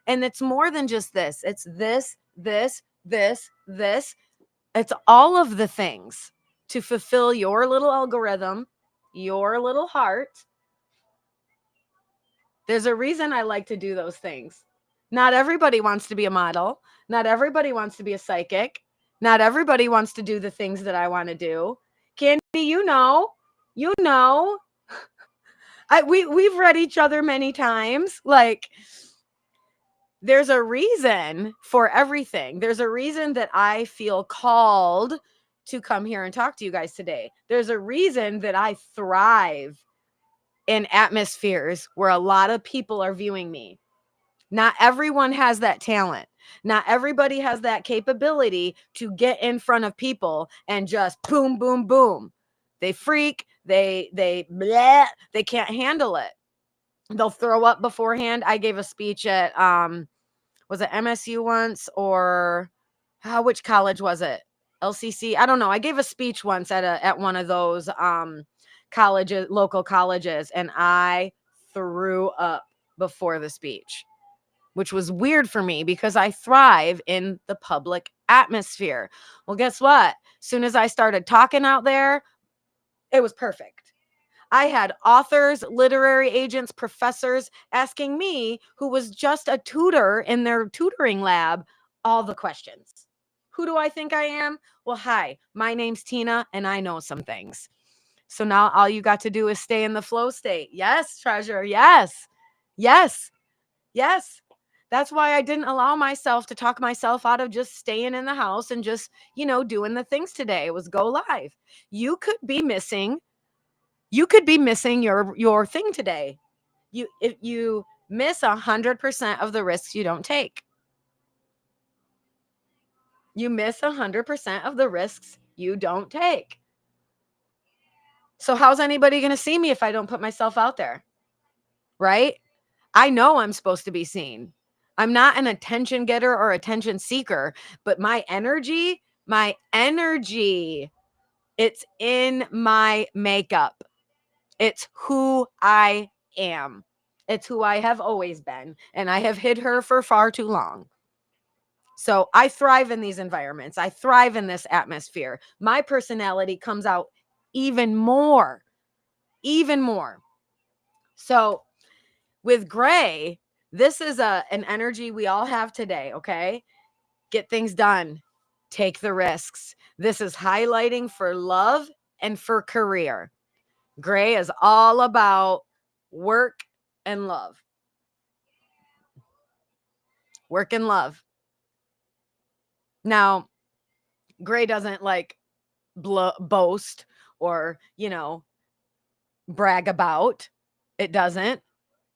And it's more than just this. It's this. It's all of the things to fulfill your little algorithm, your little heart. There's a reason I like to do those things. Not everybody wants to be a model. Not everybody wants to be a psychic. Not everybody wants to do the things that I want to do. Candy, you know. We've read each other many times. Like, there's a reason for everything. There's a reason that I feel called to come here and talk to you guys today. There's a reason that I thrive in atmospheres where a lot of people are viewing me. Not everyone has that talent. Not everybody has that capability to get in front of people and just boom, boom, boom. They freak. They bleh, they can't handle it. They'll throw up beforehand. I gave a speech at was it MSU once, or which college was it? LCC? I don't know. I gave a speech once at one of those colleges, local colleges, and I threw up before the speech, which was weird for me because I thrive in the public atmosphere. Well, guess what? As soon as I started talking out there, it was perfect. I had authors, literary agents, professors asking me, who was just a tutor in their tutoring lab, all the questions. Who do I think I am? Well, hi, my name's Tina, and I know some things. So now all you got to do is stay in the flow state. Yes, treasure. Yes. That's why I didn't allow myself to talk myself out of just staying in the house and just, doing the things today. It was go live. You could be missing your thing today. If you miss 100% of the risks you don't take. You miss 100% of the risks you don't take. So how's anybody going to see me if I don't put myself out there? Right? I know I'm supposed to be seen. I'm not an attention getter or attention seeker, but my energy, it's in my makeup. It's who I am. It's who I have always been, and I have hid her for far too long. So I thrive in these environments. I thrive in this atmosphere. My personality comes out even more. So with Gray, this is an energy we all have today, okay? Get things done. Take the risks. This is highlighting for love and for career. Gray is all about work and love. Work in love. Now, Gray doesn't like boast or, brag about. It doesn't.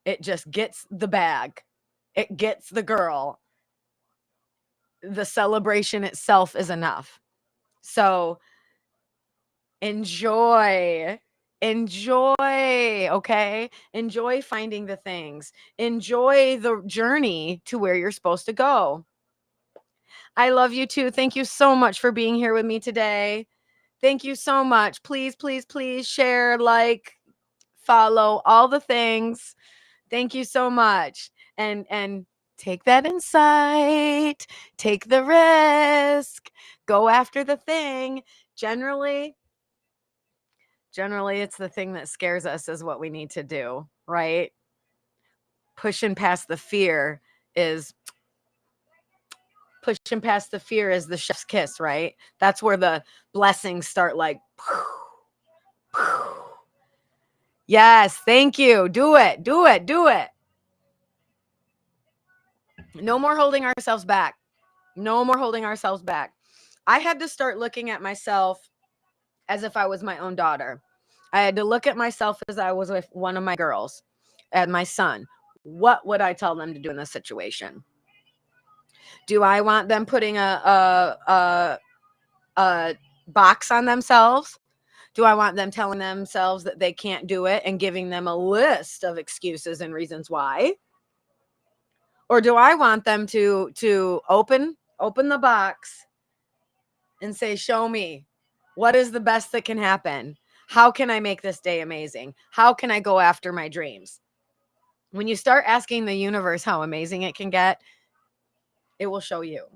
It just gets the bag. It gets the girl. The celebration itself is enough. So enjoy, okay? Enjoy finding the things. Enjoy the journey to where you're supposed to go. I love you too. Thank you so much for being here with me today. Thank you so much. Please, please, please share, like, follow, all the things. Thank you so much. And take that insight, take the risk, go after the thing. Generally it's the thing that scares us is what we need to do, right? Pushing past the fear is the chef's kiss, right? That's where the blessings start, like, yes, thank you. Do it. No more holding ourselves back. I had to start looking at myself as if I was my own daughter. I had to look at myself as I was with one of my girls and my son. What would I tell them to do in this situation? Do I want them putting a box on themselves? Do I want them telling themselves that they can't do it and giving them a list of excuses and reasons why? Or do I want them to open the box and say, show me, what is the best that can happen? How can I make this day amazing? How can I go after my dreams? When you start asking the universe how amazing it can get, it will show you.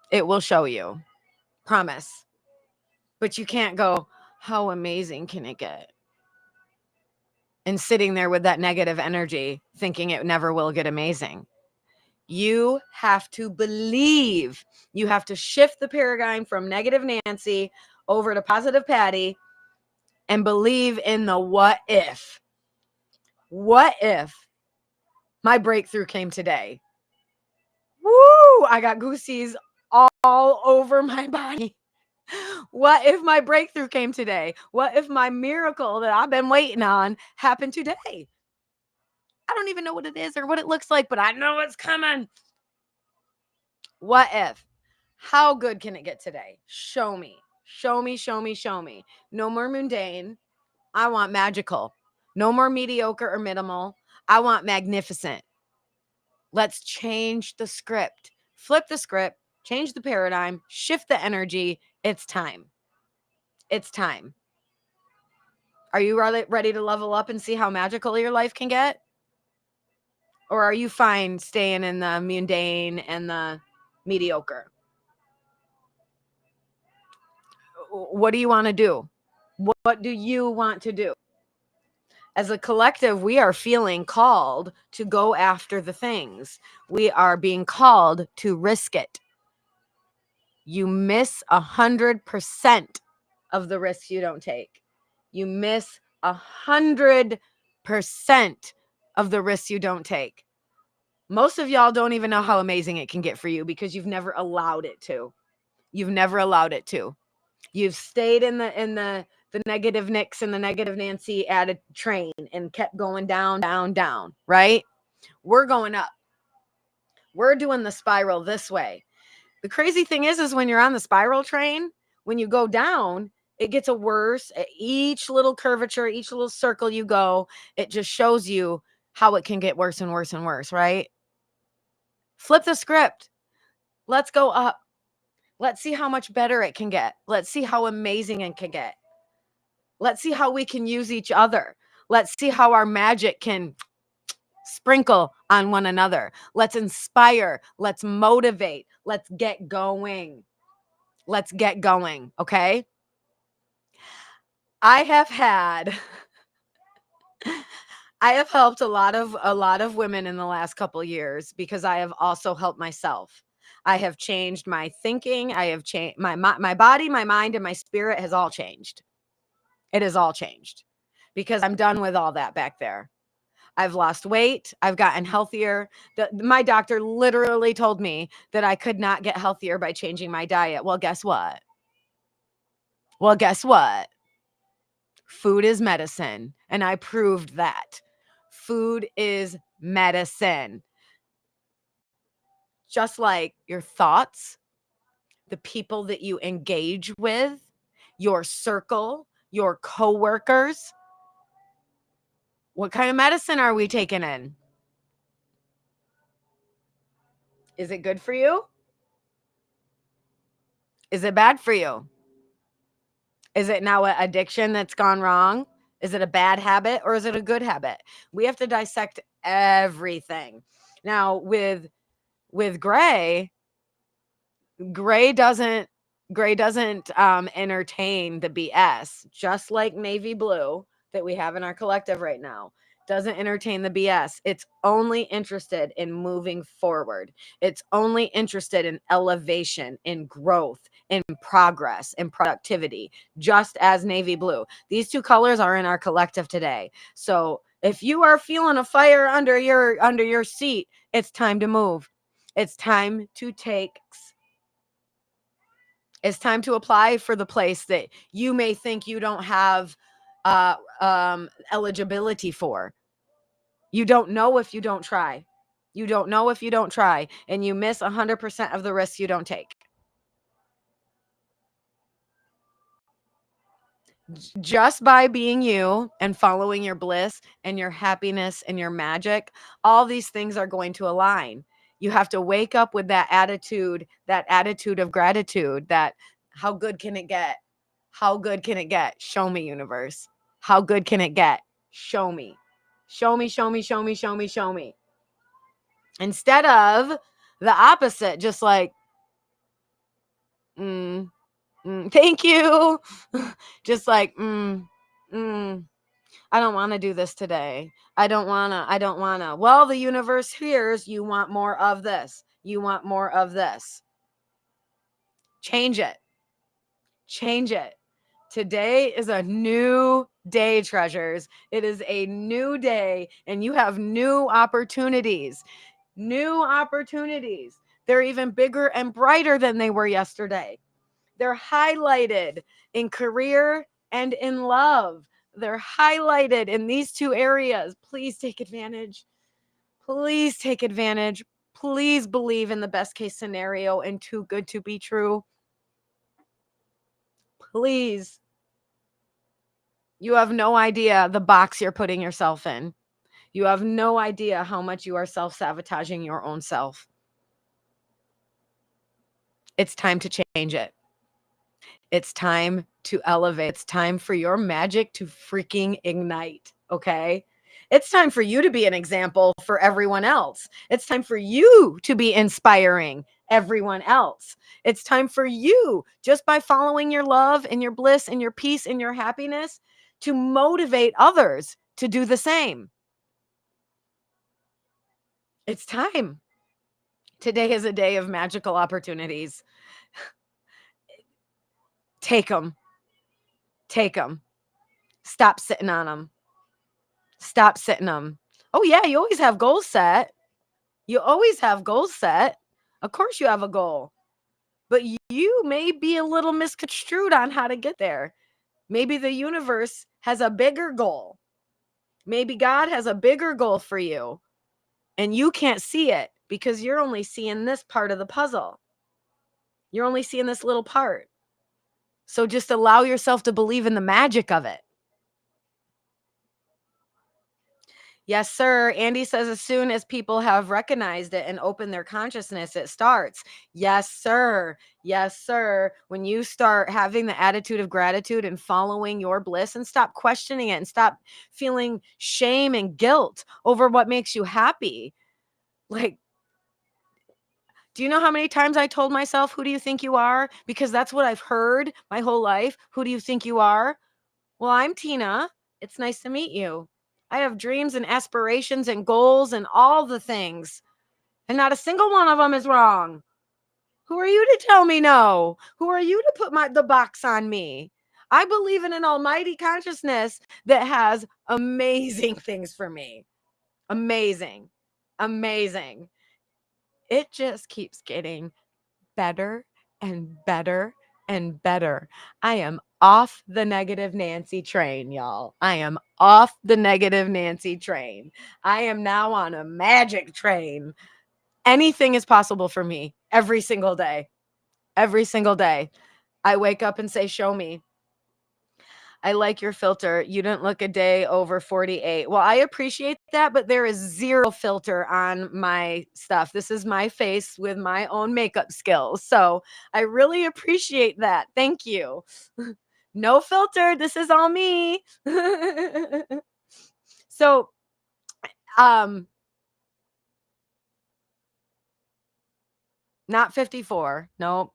It will show you. Promise. But you can't go, how amazing can it get? And sitting there with that negative energy, thinking it never will get amazing. You have to believe. You have to shift the paradigm from negative Nancy over to positive Patty and believe in the what if. What if my breakthrough came today? Woo! I got goosies all over my body. What if my breakthrough came today? What if my miracle that I've been waiting on happened today? I don't even know what it is or what it looks like, but I know it's coming. What if? How good can it get today? Show me. Show me, show me, show me. No more mundane. I want magical. No more mediocre or minimal. I want magnificent. Let's change the script. Flip the script. Change the paradigm. Shift the energy. It's time. It's time. Are you ready to level up and see how magical your life can get? Or are you fine staying in the mundane and the mediocre? What do you want to do? What do you want to do? As a collective, we are feeling called to go after the things. We are being called to risk it. You miss 100% of the risks you don't take. You miss 100% of the risks you don't take. Most of y'all don't even know how amazing it can get for you because you've never allowed it to. You've never allowed it to. You've stayed in the negative Nicks and the negative Nancy added train and kept going down, down, down, right? We're going up. We're doing the spiral this way. The crazy thing is when you're on the spiral train, when you go down, it gets a worse. Each little curvature, each little circle you go, it just shows you how it can get worse and worse and worse, right? Flip the script. Let's go up. Let's see how much better it can get. Let's see how amazing it can get. Let's see how we can use each other. Let's see how our magic can sprinkle on one another. Let's inspire. Let's motivate. Let's get going. Let's get going. Okay. I have helped a lot of women in the last couple of years because I have also helped myself. I have changed my thinking. I have changed my body, my mind, and my spirit has all changed. It has all changed because I'm done with all that back there. I've lost weight. I've gotten healthier. My doctor literally told me that I could not get healthier by changing my diet. Well, guess what? Food is medicine. And I proved that. Food is medicine. Just like your thoughts, the people that you engage with, your circle, your coworkers. What kind of medicine are we taking in? Is it good for you? Is it bad for you? Is it now an addiction that's gone wrong? Is it a bad habit or is it a good habit? We have to dissect everything. Now with Gray doesn't entertain the BS, just like Navy Blue that we have in our collective right now. Doesn't entertain the BS. It's only interested in moving forward. It's only interested in elevation, in growth, in progress, in productivity, just as Navy Blue. These two colors are in our collective today. So if you are feeling a fire under your seat, it's time to move. It's time to take. It's time to apply for the place that you may think you don't have eligibility for. You don't know if you don't try. You don't know if you don't try, and you miss 100% of the risks you don't take. Just by being you and following your bliss and your happiness and your magic, all these things are going to align. You have to wake up with that attitude of gratitude, that how good can it get? How good can it get? Show me, universe. How good can it get? Show me. Show me, show me, show me, show me, show me. Instead of the opposite, just like, thank you. Just like, I don't want to do this today. I don't want to. Well, the universe hears you want more of this. You want more of this. Change it. Change it. Today is a new day, treasures. It is a new day, and you have new opportunities. New opportunities. They're even bigger and brighter than they were yesterday. They're highlighted in career and in love. They're highlighted in these two areas. Please take advantage. Please take advantage. Please believe in the best case scenario and too good to be true. Please. You have no idea the box you're putting yourself in. You have no idea how much you are self-sabotaging your own self. It's time to change it. It's time to elevate. It's time for your magic to freaking ignite, okay? It's time for you to be an example for everyone else. It's time for you to be inspiring everyone else. It's time for you, just by following your love and your bliss and your peace and your happiness, to motivate others to do the same. It's time. Today is a day of magical opportunities. Take them. Take them. Stop sitting on them. Stop sitting them. Oh, yeah, you always have goals set. You always have goals set. Of course you have a goal. But you may be a little misconstrued on how to get there. Maybe the universe has a bigger goal. Maybe God has a bigger goal for you. And you can't see it because you're only seeing this part of the puzzle. You're only seeing this little part. So just allow yourself to believe in the magic of it. Yes, sir. Andy says as soon as people have recognized it and opened their consciousness, it starts. Yes, sir. Yes, sir. When you start having the attitude of gratitude and following your bliss and stop questioning it and stop feeling shame and guilt over what makes you happy. Like, do you know how many times I told myself, who do you think you are? Because that's what I've heard my whole life. Who do you think you are? Well, I'm Tina. It's nice to meet you. I have dreams and aspirations and goals and all the things. And not a single one of them is wrong. Who are you to tell me no? Who are you to put the box on me? I believe in an almighty consciousness that has amazing things for me. Amazing. Amazing. It just keeps getting better and better and better. I am off the negative Nancy train, y'all. I am off the negative Nancy train. I am now on a magic train. Anything is possible for me every single day. Every single day. I wake up and say, show me. I like your filter. You didn't look a day over 48. Well, I appreciate that, but there is zero filter on my stuff. This is my face with my own makeup skills. So I really appreciate that. Thank you. No filter. This is all me. So, um, not 54. No,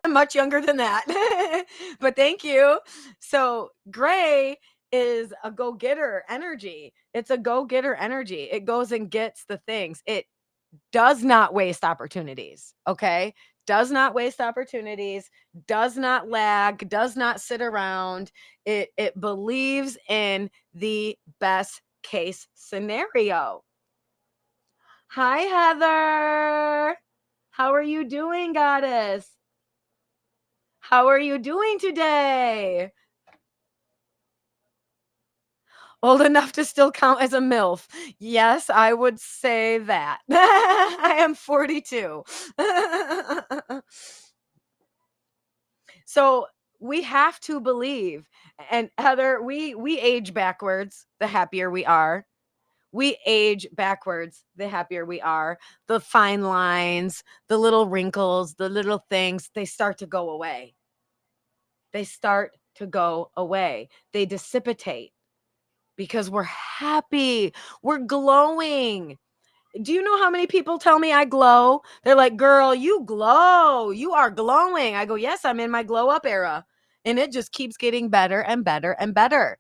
much younger than that. But thank you. So, gray is a go-getter energy. It's a go-getter energy. It goes and gets the things. It does not waste opportunities. Okay? Does not waste opportunities, does not lag, does not sit around. It believes in the best case scenario. Hi, Heather. How are you doing, goddess? How are you doing today? Old enough to still count as a MILF. Yes, I would say that. I am 42. So we have to believe. And Heather, we age backwards the happier we are. We age backwards the happier we are. The fine lines, the little wrinkles, the little things, they start to go away. They start to go away. They dissipate because we're happy. We're glowing. Do you know how many people tell me I glow? They're like, girl, you glow. You are glowing. I go, yes, I'm in my glow up era. And it just keeps getting better and better and better.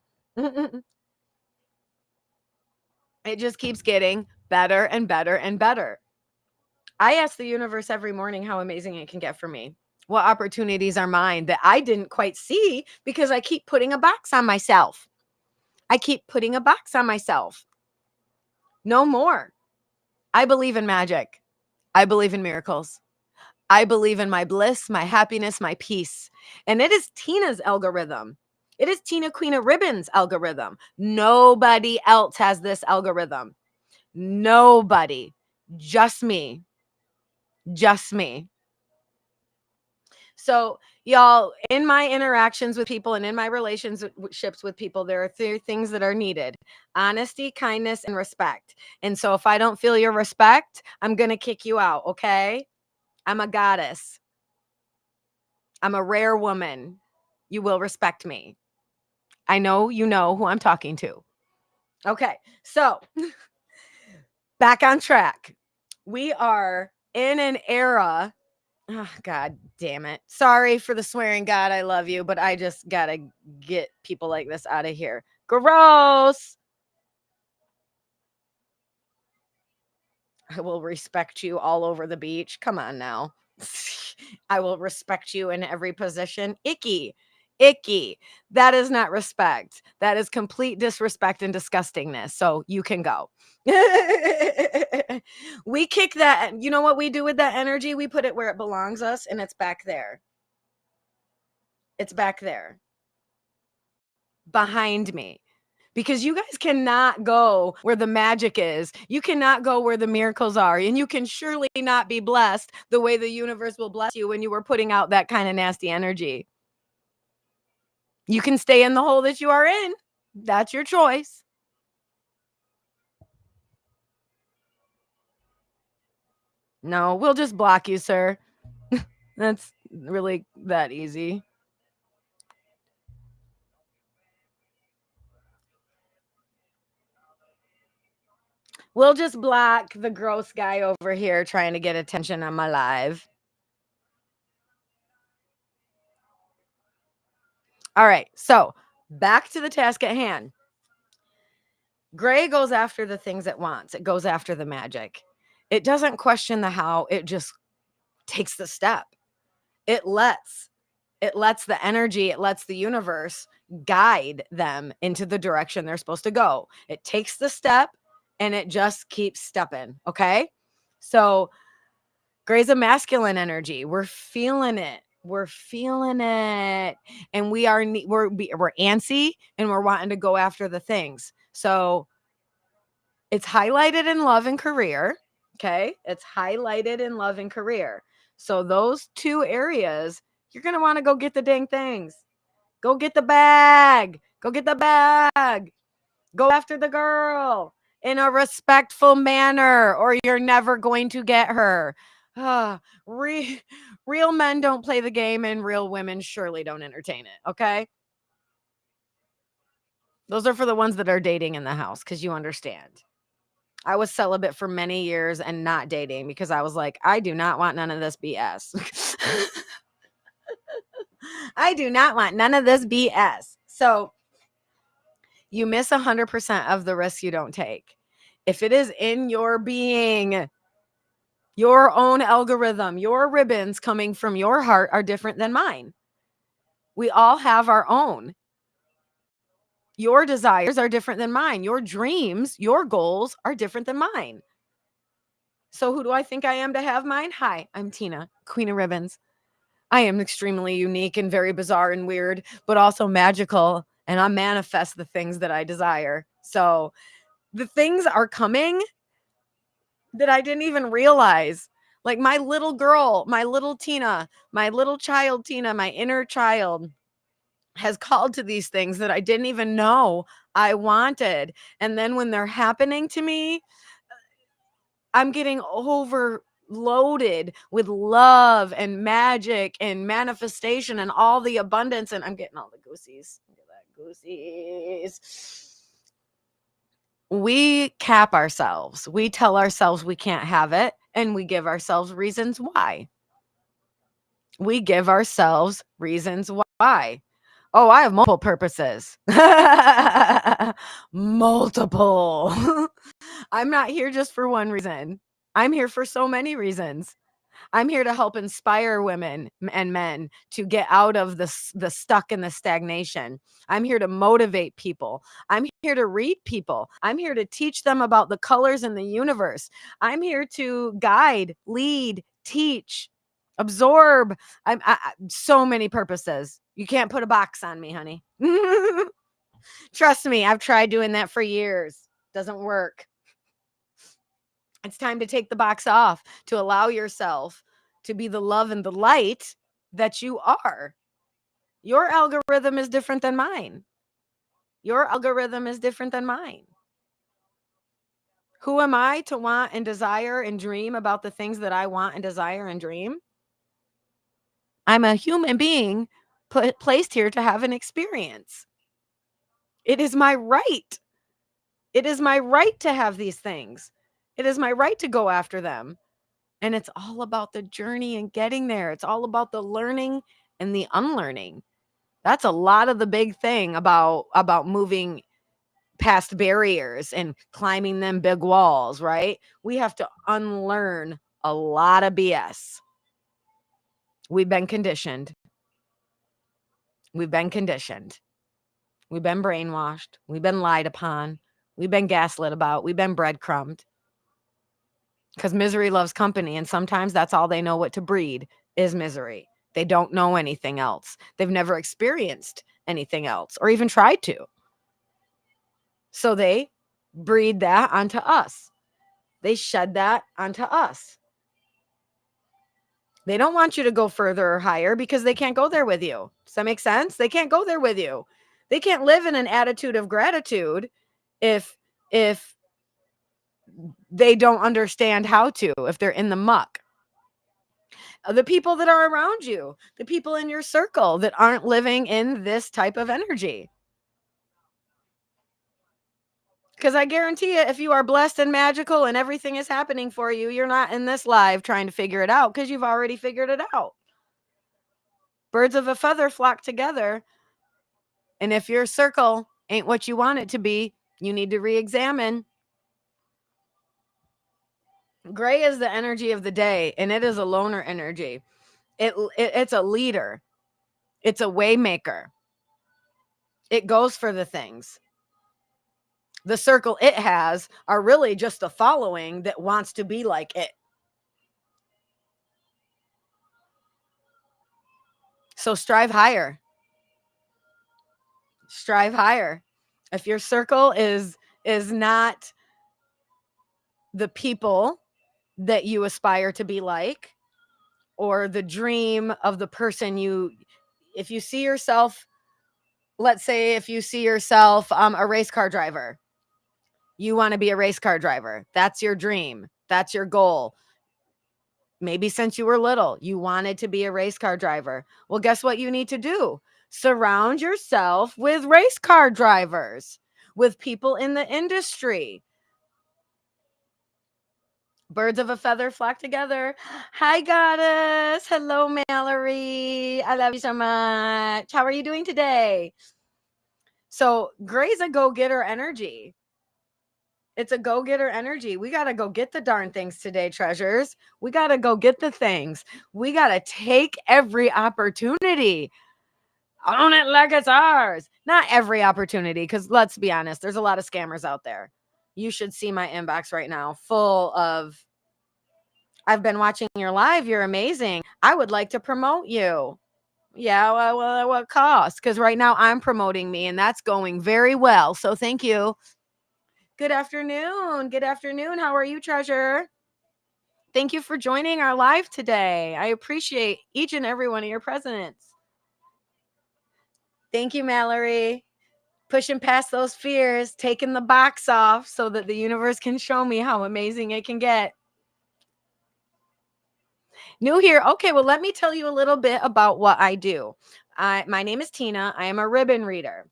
It just keeps getting better and better and better. I ask the universe every morning how amazing it can get for me. What opportunities are mine that I didn't quite see because I keep putting a box on myself. I keep putting a box on myself. No more. I believe in magic. I believe in miracles. I believe in my bliss, my happiness, my peace. And it is Tina's algorithm. It is Tina Queen of Ribbons' algorithm. Nobody else has this algorithm. Nobody. Just me. Just me. So, y'all, in my interactions with people and in my relationships with people, there are three things that are needed: honesty, kindness, and respect. And so, if I don't feel your respect, I'm going to kick you out. Okay. I'm a goddess. I'm a rare woman. You will respect me. I know you know who I'm talking to. Okay. So, back on track. We are in an era. Oh, God damn it. Sorry for the swearing, God. I love you, but I just got to get people like this out of here. Gross. I will respect you all over the beach. Come on now. I will respect you in every position. Icky. Icky. That is not respect. That is complete disrespect and disgustingness. So you can go. We kick that. You know what we do with that energy? We put it where it belongs us, and it's back there. It's back there behind me. Because you guys cannot go where the magic is. You cannot go where the miracles are. And you can surely not be blessed the way the universe will bless you when you were putting out that kind of nasty energy. You can stay in the hole that you are in. That's your choice. No, we'll just block you, sir. That's really that easy. We'll just block the gross guy over here trying to get attention on my live. All right. So back to the task at hand. Gray goes after the things it wants. It goes after the magic. It doesn't question the how. It just takes the step. It lets the energy, it lets the universe guide them into the direction they're supposed to go. It takes the step and it just keeps stepping. Okay. So Gray's a masculine energy. We're feeling it. We're feeling it. And we're antsy and we're wanting to go after the things. So it's highlighted in love and career. Okay. It's highlighted in love and career. So those two areas, you're going to want to go get the dang things. Go get the bag. Go get the bag. Go after the girl in a respectful manner, or you're never going to get her. Real men don't play the game, and real women surely don't entertain it. Okay. Those are for the ones that are dating in the house, because you understand. I was celibate for many years and not dating because I was like, I do not want none of this BS. I do not want none of this BS. So you miss 100% of the risks you don't take. If it is in your being, your own algorithm, your ribbons coming from your heart are different than mine. We all have our own. Your desires are different than mine. Your dreams, your goals are different than mine. So who do I think I am to have mine? Hi, I'm Tina, Queen of Ribbons. I am extremely unique and very bizarre and weird, but also magical. And I manifest the things that I desire. So the things are coming that I didn't even realize. Like my little girl, my little Tina, my little child Tina, my inner child has called to these things that I didn't even know I wanted. And then when they're happening to me, I'm getting overloaded with love and magic and manifestation and all the abundance. And I'm getting all the goosies. Look at that, goosies. We cap ourselves. We tell ourselves we can't have it, and we give ourselves reasons why. We give ourselves reasons why. Oh, I have multiple purposes. Multiple. I'm not here just for one reason. I'm here for so many reasons. I'm here to help inspire women and men to get out of the stuck in the stagnation. I'm here to motivate people. I'm here to read people. I'm here to teach them about the colors in the universe. I'm here to guide, lead, teach, absorb. So many purposes. You can't put a box on me, honey. Trust me, I've tried doing that for years. Doesn't work. It's time to take the box off, to allow yourself to be the love and the light that you are. Your algorithm is different than mine. Your algorithm is different than mine. Who am I to want and desire and dream about the things that I want and desire and dream? I'm a human being placed here to have an experience. It is my right. It is my right to have these things. It is my right to go after them. And it's all about the journey and getting there. It's all about the learning and the unlearning. That's a lot of the big thing about moving past barriers and climbing them big walls, right? We have to unlearn a lot of BS. We've been conditioned. We've been conditioned. We've been brainwashed. We've been lied upon. We've been gaslit about. We've been breadcrumbed. Because misery loves company. And sometimes that's all they know what to breed is misery. They don't know anything else. They've never experienced anything else or even tried to. So they breed that onto us. They shed that onto us. They don't want you to go further or higher because they can't go there with you. Does that make sense? They can't go there with you. They can't live in an attitude of gratitude if they don't understand how to, if they're in the muck. The people that are around you, the people in your circle that aren't living in this type of energy. Because I guarantee you, if you are blessed and magical and everything is happening for you, you're not in this live trying to figure it out because you've already figured it out. Birds of a feather flock together. And if your circle ain't what you want it to be, you need to re-examine. Gray is the energy of the day, and it is a loner energy. It's a leader. It's a way maker. It goes for the things. The circle it has are really just a following that wants to be like it. So strive higher. Strive higher. If your circle is not the people that you aspire to be like, or the dream of the person if you see yourself, let's say if you see yourself a race car driver, you want to be a race car driver. That's your dream. That's your goal. Maybe since you were little, you wanted to be a race car driver. Well, guess what you need to do? Surround yourself with race car drivers, with people in the industry. Birds of a feather flock together. Hi, Goddess. Hello, Mallory. I love you so much. How are you doing today? So, Gray's a go-getter energy. It's a go-getter energy. We got to go get the darn things today, treasures. We got to go get the things. We got to take every opportunity. Own it like it's ours. Not every opportunity, because let's be honest, there's a lot of scammers out there. You should see my inbox right now, full of, I've been watching your live. You're amazing. I would like to promote you. Yeah, well, at what cost? Because right now I'm promoting me, and that's going very well. So thank you. Good afternoon. Good afternoon. How are you, treasure? Thank you for joining our live today. I appreciate each and every one of your presence. Thank you, Mallory. Pushing past those fears, taking the box off so that the universe can show me how amazing it can get. New here. Okay, well, let me tell you a little bit about what I do. My name is Tina. I am a ribbon reader.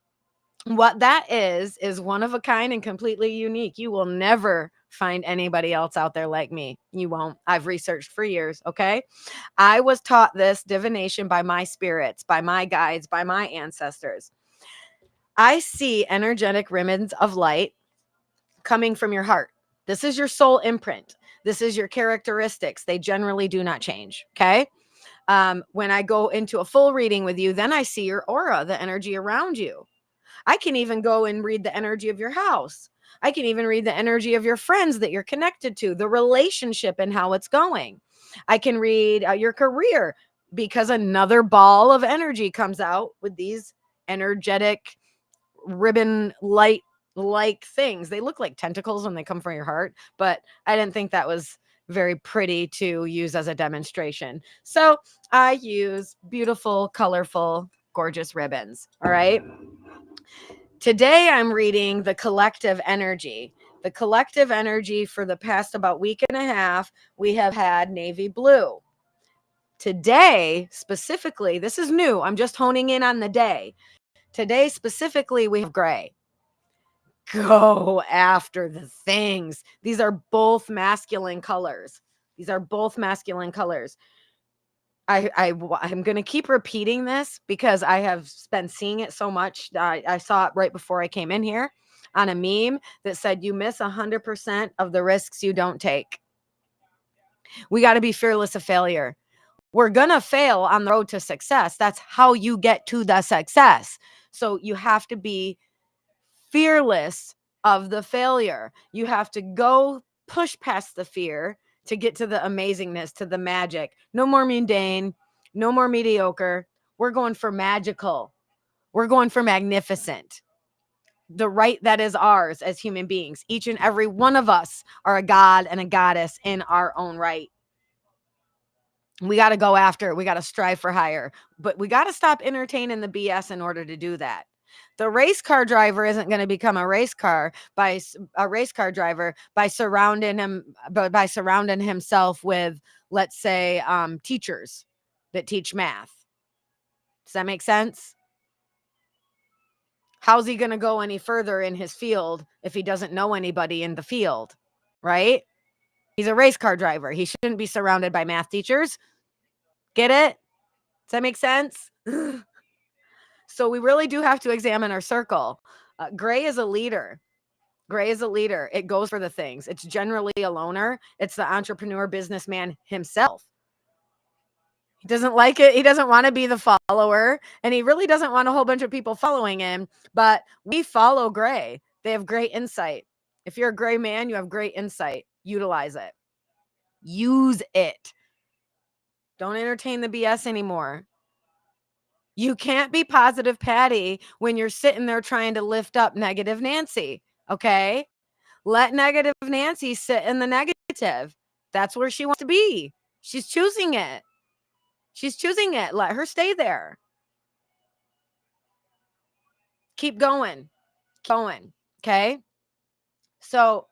What that is one of a kind and completely unique. You will never find anybody else out there like me. You won't. I've researched for years, okay? I was taught this divination by my spirits, by my guides, by my ancestors. I see energetic ribbons of light coming from your heart. This is your soul imprint. This is your characteristics. They generally do not change, okay? When I go into a full reading with you, then I see your aura, the energy around you. I can even go and read the energy of your house. I can even read the energy of your friends that you're connected to, the relationship and how it's going. I can read your career, because another ball of energy comes out with these energetic ribbon light like things. They look like tentacles when they come from your heart, but I didn't think that was very pretty to use as a demonstration. So I use beautiful, colorful, gorgeous ribbons. All right. Today I'm reading the collective energy. The collective energy for the past about week and a half, we have had navy blue. Today, specifically, this is new. I'm just honing in on the day. Today, specifically, we have gray. Go after the things. These are both masculine colors. These are both masculine colors. I'm going to keep repeating this because I have been seeing it so much. I saw it right before I came in here on a meme that said, you miss 100% of the risks you don't take. We got to be fearless of failure. We're going to fail on the road to success. That's how you get to the success. So you have to be fearless of the failure. You have to go push past the fear to get to the amazingness, to the magic. No more mundane, no more mediocre. We're going for magical. We're going for magnificent. The right that is ours as human beings. Each and every one of us are a god and a goddess in our own right. We got to go after it. We got to strive for higher, but we got to stop entertaining the BS in order to do that. The race car driver isn't going to become a race car driver by surrounding himself with, let's say, teachers that teach math. Does that make sense? How's he going to go any further in his field if he doesn't know anybody in the field, right? He's a race car driver. He shouldn't be surrounded by math teachers. Get it? Does that make sense? So we really do have to examine our circle. Gray is a leader. Gray is a leader. It goes for the things. It's generally a loner. It's the entrepreneur businessman himself. He doesn't like it. He doesn't want to be the follower. And he really doesn't want a whole bunch of people following him. But we follow Gray. They have great insight. If you're a gray man, you have great insight. Utilize it. Use it. Don't entertain the BS anymore. You can't be positive Patty when you're sitting there trying to lift up negative Nancy. Okay? Let negative Nancy sit in the negative. That's where she wants to be. She's choosing it. She's choosing it. Let her stay there. Keep going. Keep going. Okay? So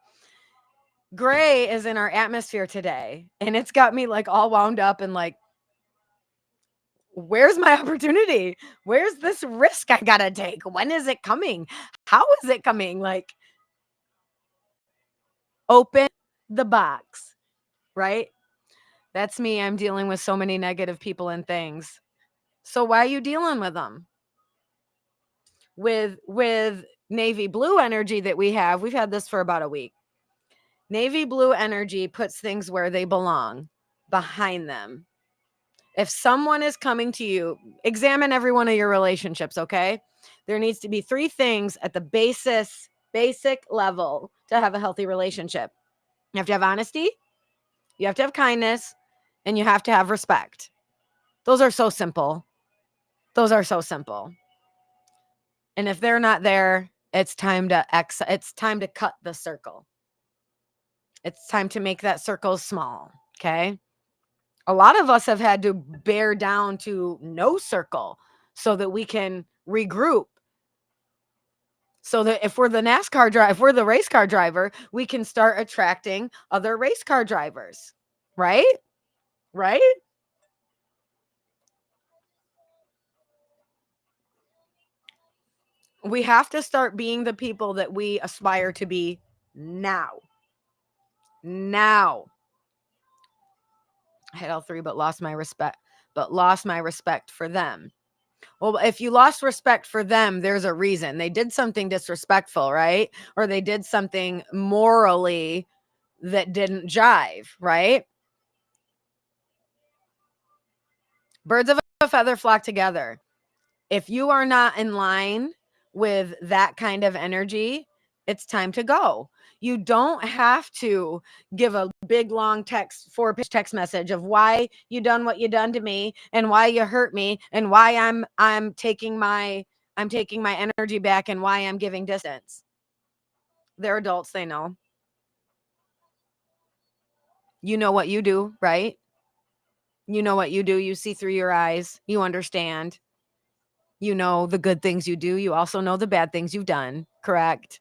gray is in our atmosphere today, and it's got me like all wound up and like, where's my opportunity? Where's this risk I gotta take? When is it coming? How is it coming? Like, open the box, right? That's me. I'm dealing with so many negative people and things. So why are you dealing with them? With navy blue energy that we've had this for about a week. Navy blue energy puts things where they belong, behind them. If someone is coming to you, examine every one of your relationships, okay? There needs to be 3 things at the basic level to have a healthy relationship. You have to have honesty, you have to have kindness, and you have to have respect. Those are so simple. Those are so simple. And if they're not there, it's time to cut the circle. It's time to make that circle small, okay? A lot of us have had to bear down to no circle so that we can regroup. So that if we're the race car driver, we can start attracting other race car drivers, right? Right? We have to start being the people that we aspire to be now. Now. I had all 3, but lost my respect for them. Well, if you lost respect for them, there's a reason. They did something disrespectful, right? Or they did something morally that didn't jive, right? Birds of a feather flock together. If you are not in line with that kind of energy, it's time to go. You don't have to give a big long 4-page text message of why you done what you done to me and why you hurt me and why I'm taking my energy back and why I'm giving distance. They're adults, they know. You know what you do, right? You know what you do. You see through your eyes. You understand. You know the good things you do. You also know the bad things you've done, correct?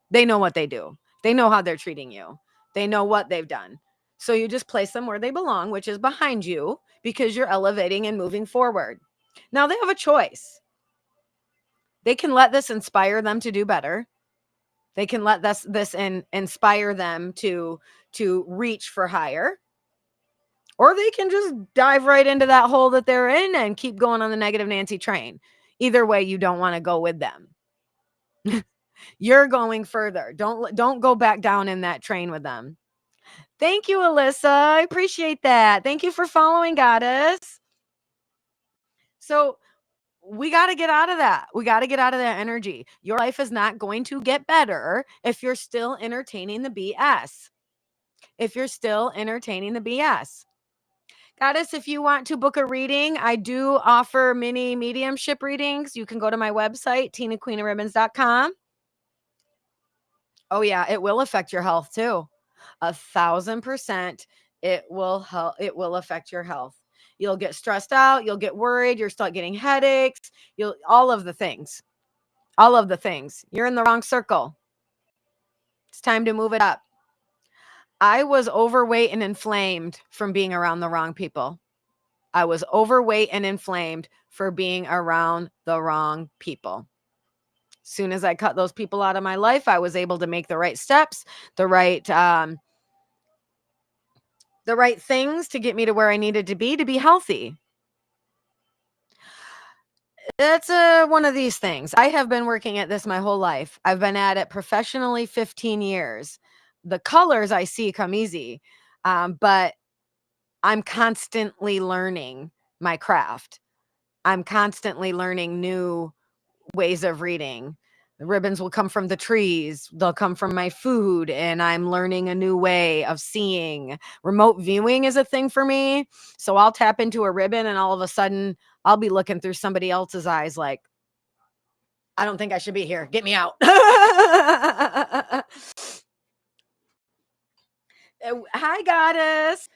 They know what they do. They know how they're treating you. They know what they've done. So you just place them where they belong, which is behind you, because you're elevating and moving forward. Now they have a choice. They can let this inspire them to do better. They can let this inspire them to reach for higher. Or they can just dive right into that hole that they're in and keep going on the negative Nancy train. Either way, you don't want to go with them. You're going further. Don't go back down in that train with them. Thank you, Alyssa. I appreciate that. Thank you for following, Goddess. So we got to get out of that. We got to get out of that energy. Your life is not going to get better if you're still entertaining the BS. If you're still entertaining the BS. Goddess, if you want to book a reading, I do offer mini mediumship readings. You can go to my website, tinaqueenofribbons.com. Oh yeah, it will affect your health too. 1,000%. It will help. It will affect your health. You'll get stressed out. You'll get worried. You'll start getting headaches. All of the things. All of the things. You're in the wrong circle. It's time to move it up. I was overweight and inflamed from being around the wrong people. I was overweight and inflamed for being around the wrong people. Soon as I cut those people out of my life, I was able to make the right steps, the right things to get me to where I needed to be healthy. That's one of these things. I have been working at this my whole life. I've been at it professionally 15 years. The colors I see come easy, but I'm constantly learning my craft. I'm constantly learning new ways of reading. The ribbons will come from the trees. They'll come from my food, and I'm learning a new way of seeing. Remote viewing is a thing for me. So I'll tap into a ribbon, and all of a sudden I'll be looking through somebody else's eyes like, I don't think I should be here. Get me out. Hi, goddess.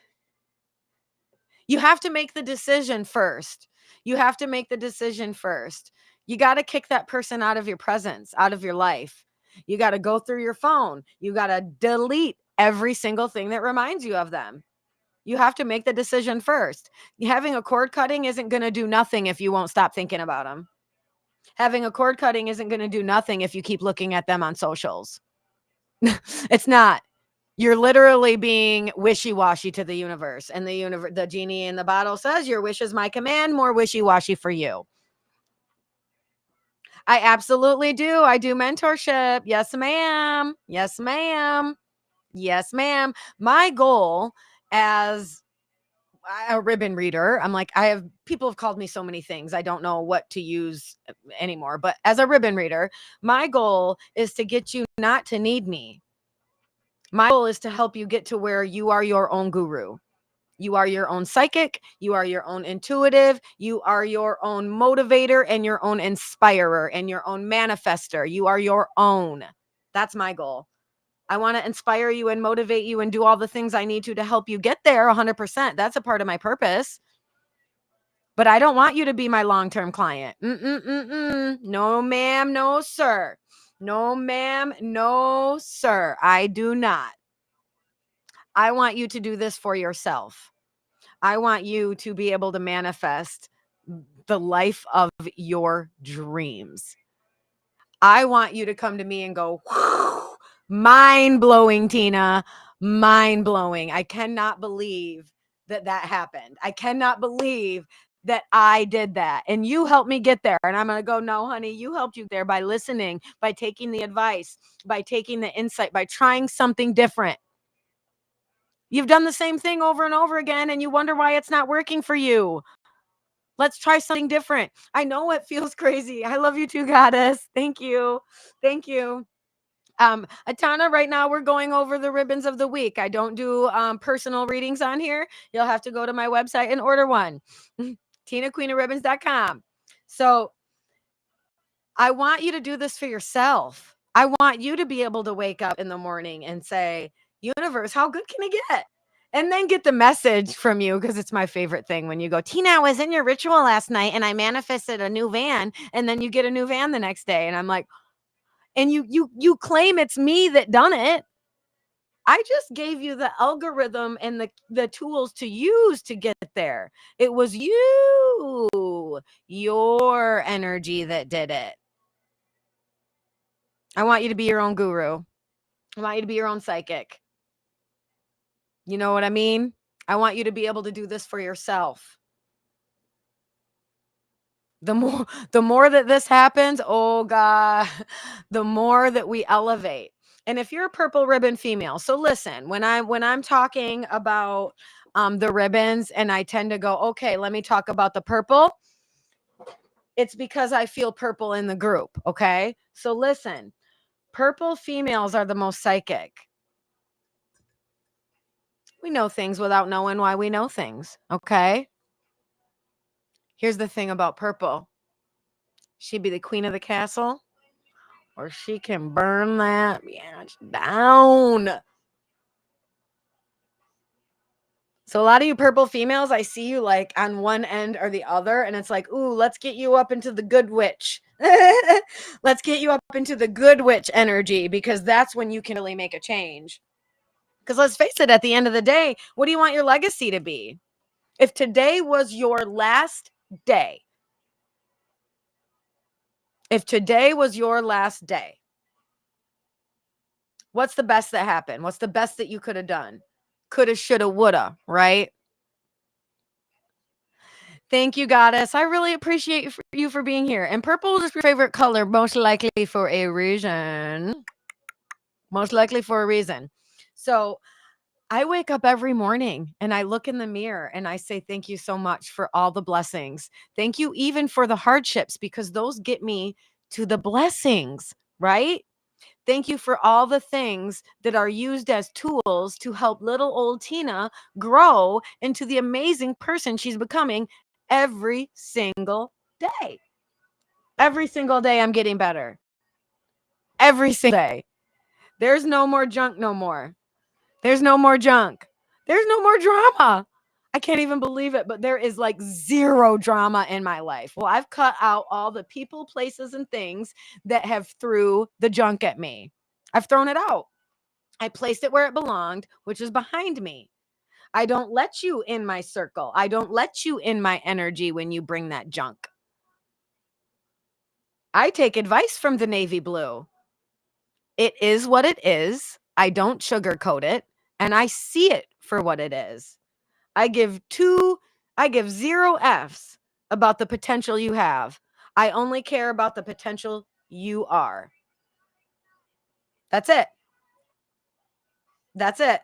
You have to make the decision first. You have to make the decision first. You got to kick that person out of your presence, out of your life. You got to go through your phone. You got to delete every single thing that reminds you of them. You have to make the decision first. Having a cord cutting isn't going to do nothing if you won't stop thinking about them. Having a cord cutting isn't going to do nothing if you keep looking at them on socials. It's not. You're literally being wishy-washy to the universe, and the genie in the bottle says, your wish is my command, more wishy-washy for you. I absolutely do. I do mentorship. Yes, ma'am. Yes, ma'am. Yes, ma'am. My goal as a ribbon reader, people have called me so many things. I don't know what to use anymore, but as a ribbon reader, my goal is to get you not to need me. My goal is to help you get to where you are your own guru. You are your own psychic. You are your own intuitive. You are your own motivator and your own inspirer and your own manifester. You are your own. That's my goal. I want to inspire you and motivate you and do all the things I need to help you get there 100%. That's a part of my purpose. But I don't want you to be my long-term client. No, ma'am. No, sir. No, ma'am. No, sir. I do not. I want you to do this for yourself. I want you to be able to manifest the life of your dreams. I want you to come to me and go, mind blowing, Tina, mind blowing. I cannot believe that happened. I cannot believe that I did that. And you helped me get there. And I'm going to go, no, honey, you helped you there by listening, by taking the advice, by taking the insight, by trying something different. You've done the same thing over and over again, and you wonder why it's not working for you. Let's try something different. I know it feels crazy. I love you too, goddess. Thank you. Thank you. Atana, right now we're going over the ribbons of the week. I don't do personal readings on here. You'll have to go to my website and order one. TinaQueenofRibbons.com. So I want you to do this for yourself. I want you to be able to wake up in the morning and say, universe, how good can it get? And then get the message from you, because it's my favorite thing when you go, Tina, I was in your ritual last night and I manifested a new van, and then you get a new van the next day. And I'm like, and you claim it's me that done it. I just gave you the algorithm and the tools to use to get there. It was you, your energy that did it. I want you to be your own guru. I want you to be your own psychic. You know what I mean? I want you to be able to do this for yourself. The more that this happens, oh God, the more that we elevate. And if you're a purple ribbon female, so listen, when I'm talking about the ribbons, and I tend to go, okay, let me talk about the purple. It's because I feel purple in the group. Okay. So listen, purple females are the most psychic. We know things without knowing why we know things. Okay. Here's the thing about purple. She'd be the queen of the castle, or she can burn that bitch down. So a lot of you purple females, I see you like on one end or the other, and it's like, ooh, let's get you up into the good witch. Let's get you up into the good witch energy, because that's when you can really make a change. Because let's face it, at the end of the day, what do you want your legacy to be? If today was your last day, what's the best that happened? What's the best that you could have done? Coulda, shoulda, woulda, right? Thank you, goddess. I really appreciate you for being here. And purple is your favorite color, most likely for a reason. So I wake up every morning and I look in the mirror and I say, thank you so much for all the blessings. Thank you even for the hardships, because those get me to the blessings, right? Thank you for all the things that are used as tools to help little old Tina grow into the amazing person she's becoming every single day. Every single day, I'm getting better. Every single day. There's no more junk no more. There's no more junk. There's no more drama. I can't even believe it, but there is like zero drama in my life. Well, I've cut out all the people, places, and things that have threw the junk at me. I've thrown it out. I placed it where it belonged, which is behind me. I don't let you in my circle. I don't let you in my energy when you bring that junk. I take advice from the navy blue. It is what it is. I don't sugarcoat it, and I see it for what it is. I give 0 F's about the potential you have. I only care about the potential you are. That's it. That's it.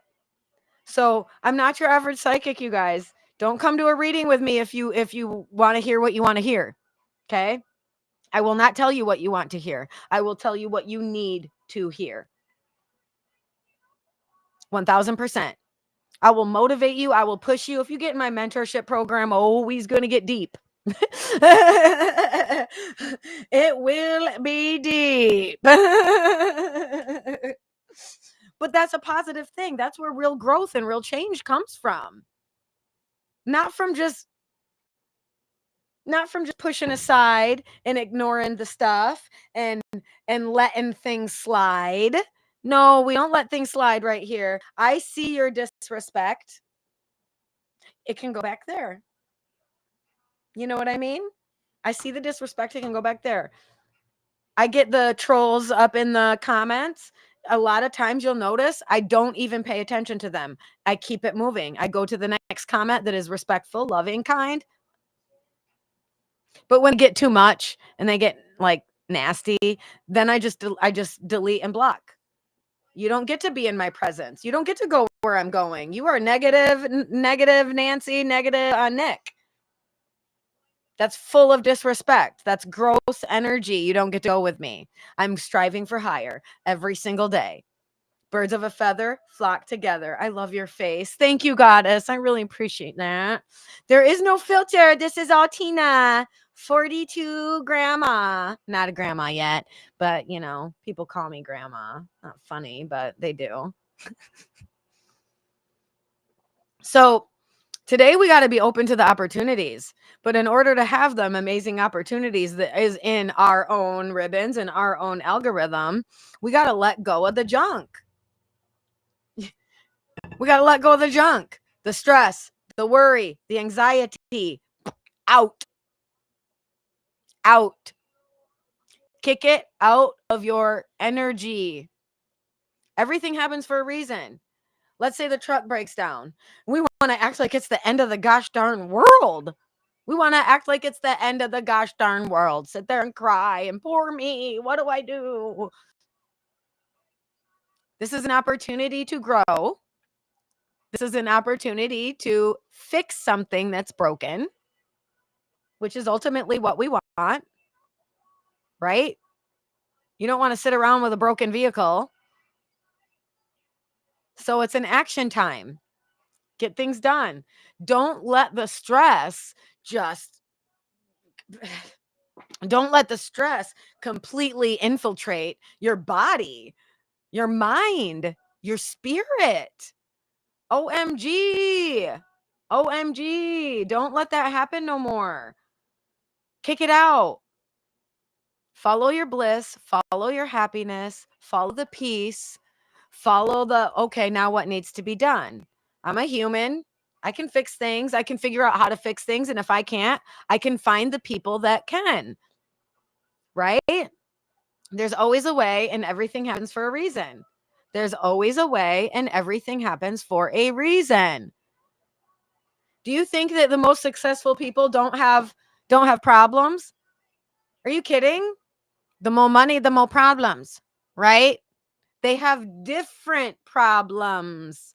So I'm not your average psychic, you guys. Don't come to a reading with me if you want to hear what you want to hear. Okay? I will not tell you what you want to hear. I will tell you what you need to hear. 1000%. I will motivate you. I will push you. If you get in my mentorship program, oh, he's going to get deep. It will be deep. But that's a positive thing. That's where real growth and real change comes from. Not from just pushing aside and ignoring the stuff and letting things slide. No, we don't let things slide right here. I see your disrespect. It can go back there. You know what I mean? I see the disrespect. It can go back there. I get the trolls up in the comments. A lot of times you'll notice I don't even pay attention to them. I keep it moving. I go to the next comment that is respectful, loving, kind. But when they get too much and they get like nasty, then I just delete and block. You don't get to be in my presence. You don't get to go where I'm going. You are negative Nancy, negative Nick. That's full of disrespect. That's gross energy. You don't get to go with me. I'm striving for higher every single day. Birds of a feather flock together. I love your face. Thank you, goddess. I really appreciate that. There is no filter. This is all Tina, 42 grandma. Not a grandma yet, but you know, people call me grandma. Not funny, but they do. So today we got to be open to the opportunities, but in order to have them amazing opportunities that is in our own ribbons and our own algorithm, we got to let go of the junk. We got to let go of the junk, the stress, the worry, the anxiety. Out. Kick it out of your energy. Everything happens for a reason. Let's say the truck breaks down. We want to act like it's the end of the gosh darn world. We want to act like it's the end of the gosh darn world. Sit there and cry and poor me. What do I do? This is an opportunity to grow. This is an opportunity to fix something that's broken, which is ultimately what we want, right? You don't want to sit around with a broken vehicle. So it's an action time. Get things done. Don't let the stress completely infiltrate your body, your mind, your spirit. OMG. Don't let that happen no more. Kick it out. Follow your bliss, follow your happiness, follow the peace, follow the, okay, now what needs to be done? I'm a human. I can fix things. I can figure out how to fix things. And if I can't, I can find the people that can. Right? There's always a way, and everything happens for a reason. There's always a way, and everything happens for a reason. Do you think that the most successful people don't have problems? Are you kidding? The more money, the more problems, right? They have different problems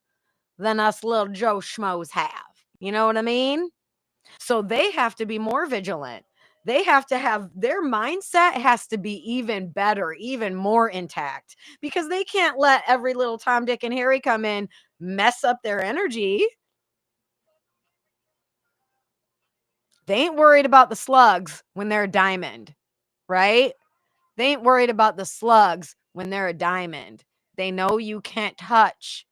than us little Joe Schmoes have. You know what I mean? So they have to be more vigilant. They have to have their mindset has to be even better, even more intact, because they can't let every little Tom, Dick, and Harry come in, mess up their energy. They ain't worried about the slugs when they're a diamond, right? They ain't worried about the slugs when they're a diamond. They know you can't touch.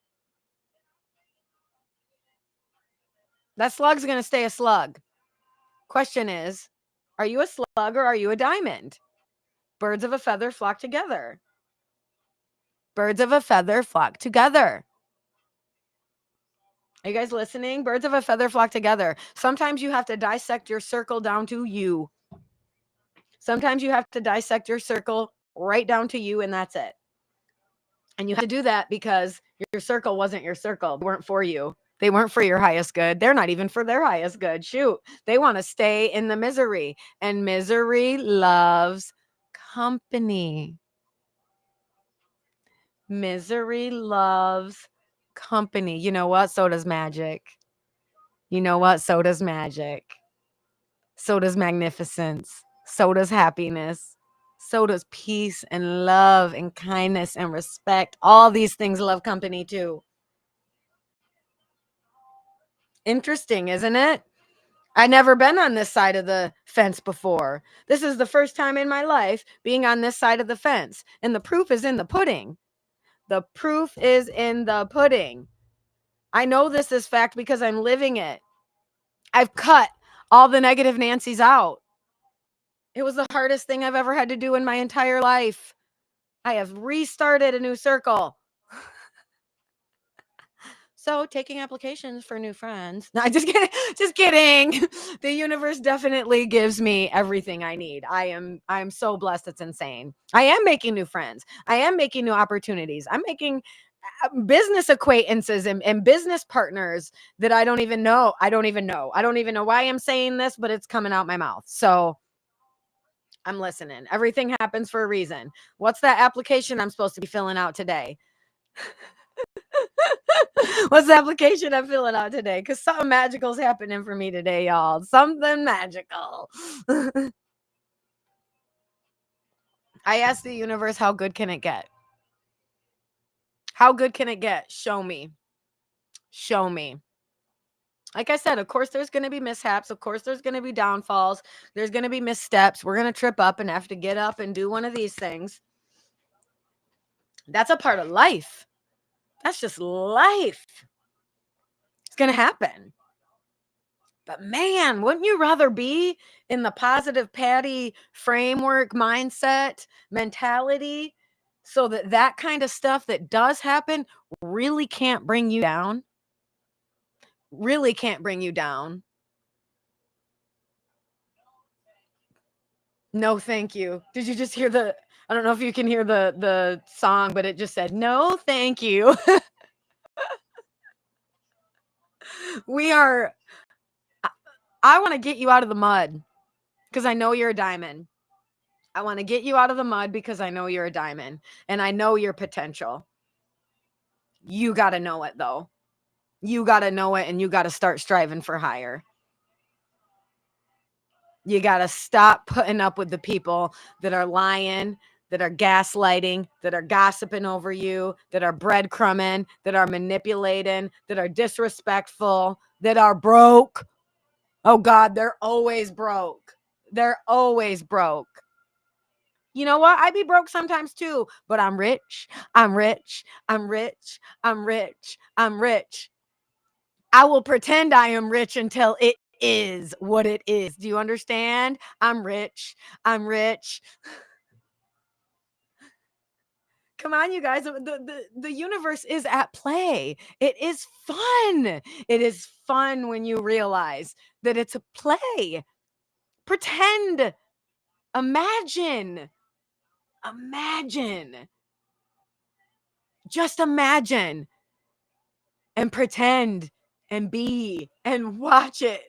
That slug's going to stay a slug. Question is, are you a slug or are you a diamond? Birds of a feather flock together. Birds of a feather flock together. Are you guys listening? Birds of a feather flock together. Sometimes you have to dissect your circle down to you. Sometimes you have to dissect your circle right down to you, and that's it. And you have to do that because your circle wasn't your circle. They weren't for you. They weren't for your highest good. They're not even for their highest good. Shoot. They want to stay in the misery. And misery loves company. Misery loves company. You know what? So does magic. You know what? So does magic. So does magnificence. So does happiness. So does peace and love and kindness and respect. All these things love company too. Interesting, isn't it? I never been on this side of the fence before. This is the first time in my life being on this side of the fence. And the proof is in the pudding. The proof is in the pudding. I know this is fact because I'm living it. I've cut all the negative Nancy's out. It was the hardest thing I've ever had to do in my entire life. I have restarted a new circle. So taking applications for new friends. No, just kidding. Just kidding. The universe definitely gives me everything I need. I'm so blessed. It's insane. I am making new friends. I am making new opportunities. I'm making business acquaintances and business partners that I don't even know. I don't even know why I'm saying this, but it's coming out my mouth. So I'm listening. Everything happens for a reason. What's that application I'm supposed to be filling out today? What's the application I'm filling out today? Because something magical is happening for me today, y'all. Something magical. I asked the universe, how good can it get? How good can it get? Show me. Show me. Like I said, of course, there's going to be mishaps. Of course, there's going to be downfalls. There's going to be missteps. We're going to trip up and have to get up and do one of these things. That's a part of life. That's just life. It's going to happen. But man, wouldn't you rather be in the positive Patty framework, mindset, mentality, so that kind of stuff that does happen really can't bring you down? Really can't bring you down. No, thank you. Did you just hear I don't know if you can hear the song, but it just said, no, thank you. I want to get you out of the mud because I know you're a diamond. I want to get you out of the mud because I know you're a diamond and I know your potential. You got to know it though. You got to know it and you got to start striving for higher. You got to stop putting up with the people that are lying, that are gaslighting, that are gossiping over you, that are breadcrumbing, that are manipulating, that are disrespectful, that are broke. Oh God, they're always broke. They're always broke. You know what? I be broke sometimes too, but I'm rich. I'm rich. I'm rich. I'm rich. I'm rich. I will pretend I am rich until it is what it is. Do you understand? I'm rich. I'm rich. Come on, you guys. The universe is at play. It is fun. It is fun when you realize that it's a play. Pretend. Imagine. Imagine. Just imagine and pretend and be and watch it.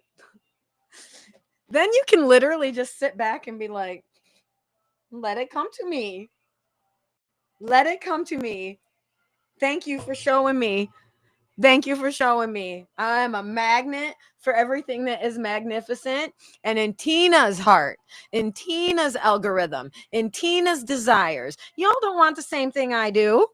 Then you can literally just sit back and be like, let it come to me. Let it come to me. Thank you for showing me Thank you for showing me. I'm a magnet for everything that is magnificent. And in Tina's heart, in Tina's algorithm, in Tina's desires, y'all don't want the same thing I do.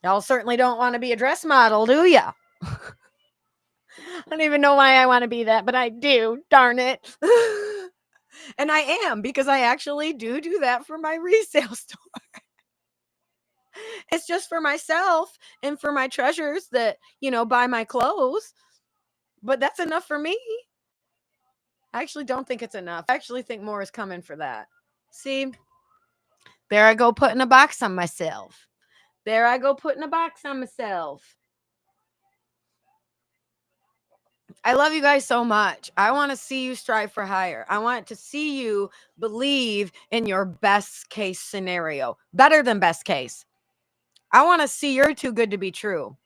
Y'all certainly don't want to be a dress model, do ya? I don't even know why I want to be that, but I do. Darn it. And I am, because I actually do that for my resale store. It's just for myself and for my treasures that, buy my clothes. But that's enough for me. I actually don't think it's enough. I actually think more is coming for that. See, there I go putting a box on myself. There I go putting a box on myself. I love you guys so much. I want to see you strive for higher. I want to see you believe in your best case scenario, better than best case. I want to see you're too good to be true.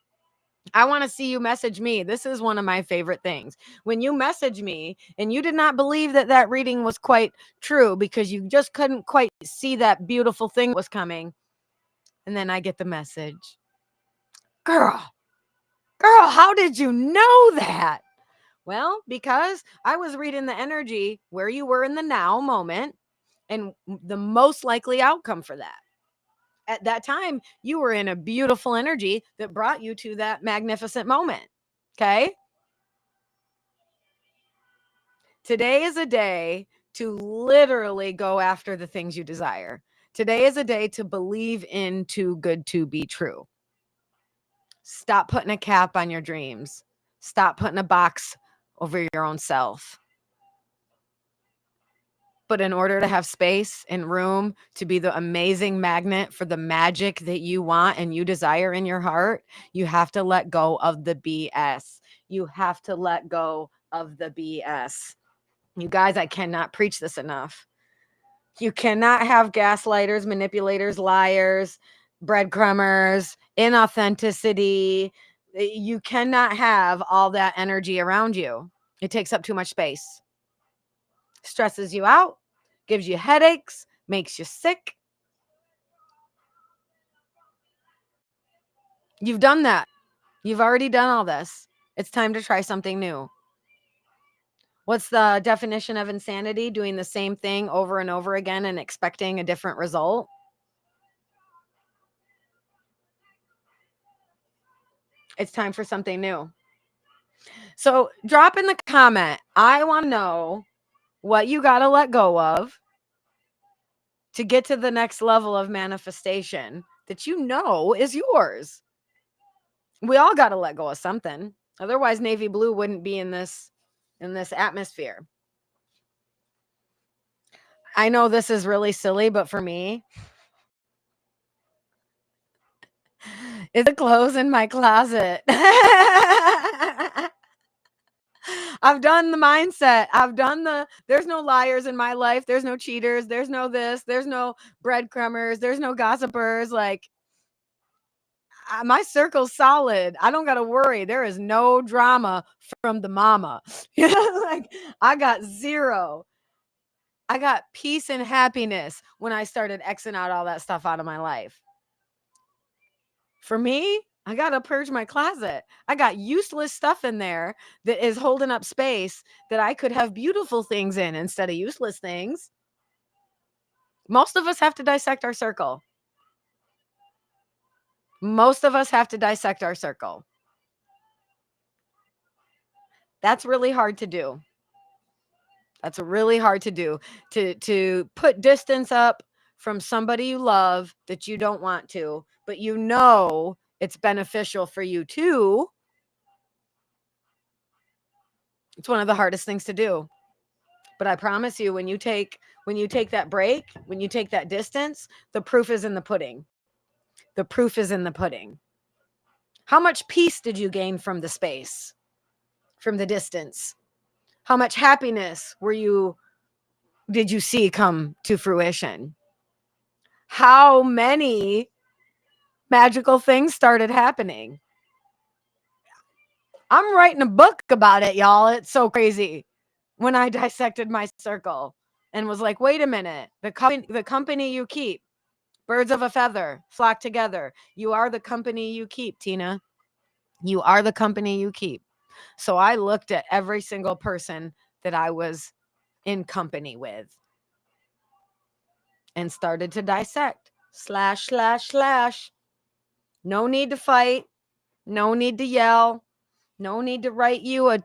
I want to see you message me. This is one of my favorite things. When you message me and you did not believe that that reading was quite true because you just couldn't quite see that beautiful thing was coming. And then I get the message. Girl, how did you know that? Well, because I was reading the energy where you were in the now moment and the most likely outcome for that. At that time, you were in a beautiful energy that brought you to that magnificent moment. Okay. Today is a day to literally go after the things you desire. Today is a day to believe in too good to be true. Stop putting a cap on your dreams. Stop putting a box over your own self. But in order to have space and room to be the amazing magnet for the magic that you want and you desire in your heart, you have to let go of the BS. You have to let go of the BS. You guys, I cannot preach this enough. You cannot have gaslighters, manipulators, liars, breadcrumbers, inauthenticity. You cannot have all that energy around you. It takes up too much space. Stresses you out, gives you headaches, makes you sick. You've done that. You've already done all this. It's time to try something new. What's the definition of insanity? Doing the same thing over and over again and expecting a different result. It's time for something new. So drop in the comment. I want to know what you got to let go of to get to the next level of manifestation that you know is yours. We all got to let go of something. Otherwise, navy blue wouldn't be in this atmosphere. I know this is really silly, but for me, it's the clothes in my closet. I've done the mindset. There's no liars in my life. There's no cheaters. There's no this. There's no breadcrumbers. There's no gossipers. Like, my circle's solid. I don't got to worry. There is no drama from the mama. Like, I got zero. I got peace and happiness when I started Xing out all that stuff out of my life. For me, I got to purge my closet. I got useless stuff in there that is holding up space that I could have beautiful things in instead of useless things. Most of us have to dissect our circle. Most of us have to dissect our circle. That's really hard to do. That's really hard to do. To put distance up from somebody you love that you don't want to, but you know it's beneficial for you too. It's one of the hardest things to do. But I promise you, when you take that break, when you take that distance, the proof is in the pudding. The proof is in the pudding. How much peace did you gain from the space, from the distance? How much happiness did you see come to fruition? How many magical things started happening? I'm writing a book about it, y'all. It's so crazy. When I dissected my circle and was like, wait a minute, the company you keep Birds of a feather flock together. You are the company you keep, Tina. You are the company you keep. So I looked at every single person that I was in company with and started to dissect. Slash, slash, slash. No need to fight. No need to yell. No need to write you a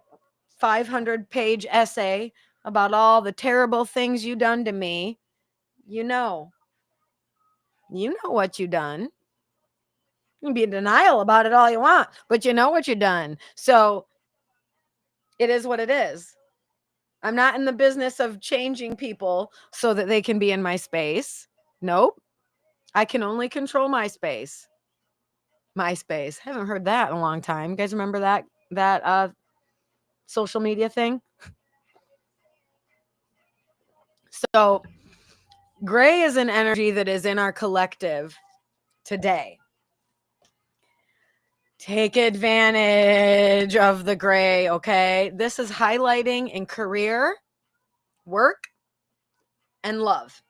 500-page essay about all the terrible things you done to me. You know what you done. You can be in denial about it all you want, but you know what you done. So it is what it is. I'm not in the business of changing people so that they can be in my space. Nope. I can only control my space. MySpace. Haven't heard that in a long time. You guys remember that social media thing? So gray is an energy that is in our collective today. Take advantage of the gray, okay? This is highlighting in career, work, and love.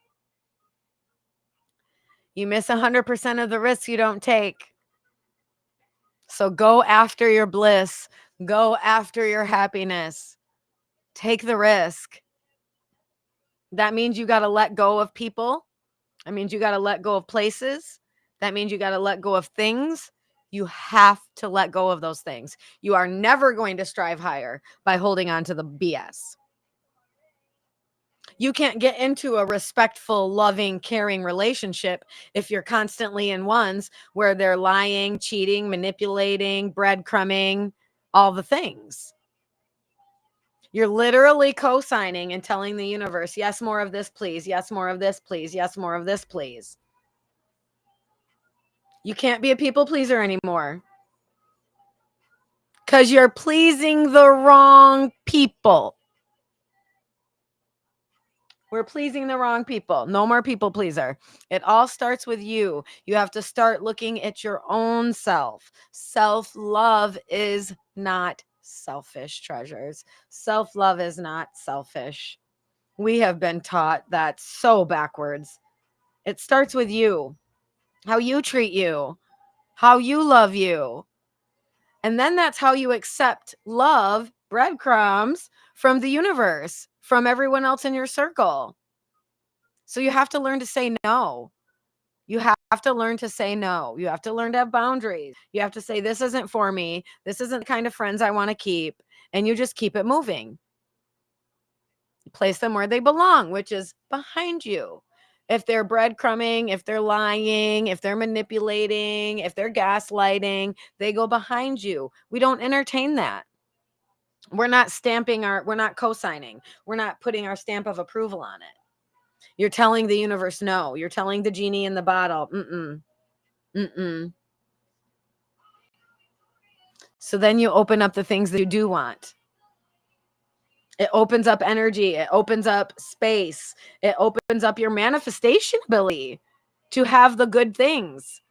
You miss 100% of the risks you don't take. So go after your bliss. Go after your happiness. Take the risk. That means you got to let go of people. That means you got to let go of places. That means you got to let go of things. You have to let go of those things. You are never going to strive higher by holding on to the BS. You can't get into a respectful, loving, caring relationship if you're constantly in ones where they're lying, cheating, manipulating, breadcrumbing, all the things. You're literally co-signing and telling the universe, yes, more of this, please. Yes, more of this, please. Yes, more of this, please. You can't be a people pleaser anymore because you're pleasing the wrong people. We're pleasing the wrong people. No more people pleaser. It all starts with you. You have to start looking at your own self. Self-love is not selfish, treasures. Self-love is not selfish. We have been taught that so backwards. It starts with you, how you treat you, how you love you. And then that's how you accept love, breadcrumbs from the universe, from everyone else in your circle. So you have to learn to say no. You have to learn to say no. You have to learn to have boundaries. You have to say, this isn't for me. This isn't the kind of friends I want to keep. And you just keep it moving. Place them where they belong, which is behind you. If they're breadcrumbing, if they're lying, if they're manipulating, if they're gaslighting, they go behind you. We don't entertain that. We're not we're not co-signing. We're not putting our stamp of approval on it. You're telling the universe no. You're telling the genie in the bottle, mm-mm. So then you open up the things that you do want. It opens up energy. It opens up space. It opens up your manifestation ability to have the good things.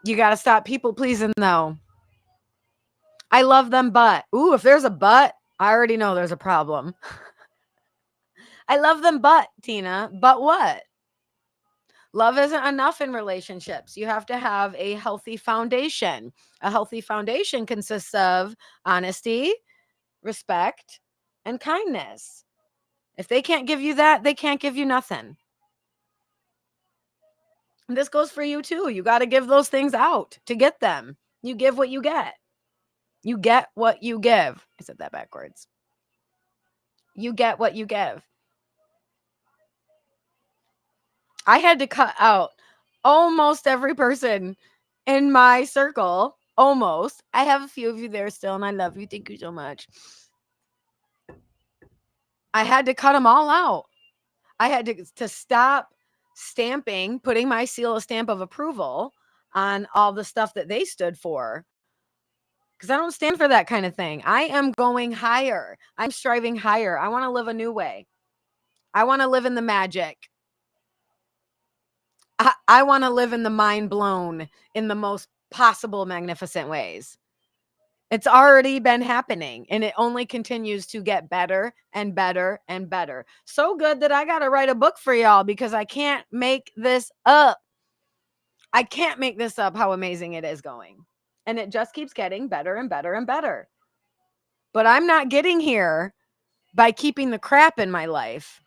You got to stop people pleasing though. I love them, but, ooh, if there's a but, I already know there's a problem. I love them, but, Tina, but what? Love isn't enough in relationships. You have to have a healthy foundation. A healthy foundation consists of honesty, respect, and kindness. If they can't give you that, they can't give you nothing. And this goes for you too. You got to give those things out to get them. You give what you get. You get what you give. I said that backwards. You get what you give. I had to cut out almost every person in my circle. Almost. I have a few of you there still, and I love you. Thank you so much. I had to cut them all out. I had to stop stamping, putting my stamp of approval on all the stuff that they stood for. Because I don't stand for that kind of thing. I am going higher. I'm striving higher. I want to live a new way. I want to live in the magic. I want to live in the mind blown in the most possible magnificent ways. It's already been happening, and it only continues to get better and better and better. So good that I got to write a book for y'all because I can't make this up. I can't make this up how amazing it is going. And it just keeps getting better and better and better. But I'm not getting here by keeping the crap in my life.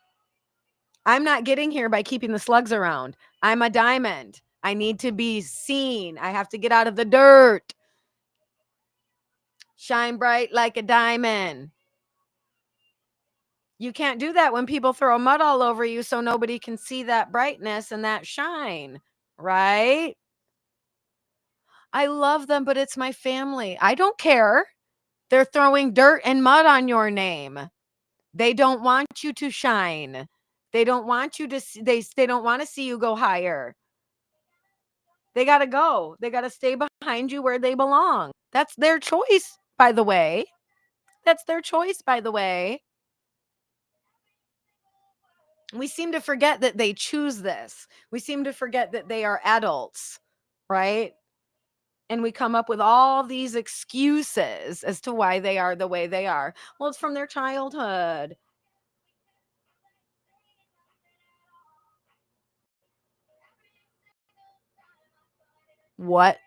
I'm not getting here by keeping the slugs around. I'm a diamond. I need to be seen. I have to get out of the dirt. Shine bright like a diamond. You can't do that when people throw mud all over you so nobody can see that brightness and that shine, right? I love them, but it's my family. I don't care. They're throwing dirt and mud on your name. They don't want you to shine. They don't want you to they don't want to see you go higher. They got to go. They got to stay behind you where they belong. That's their choice, by the way. That's their choice, by the way. We seem to forget that they choose this. We seem to forget that they are adults, right? And we come up with all these excuses as to why they are the way they are. Well, it's from their childhood. What?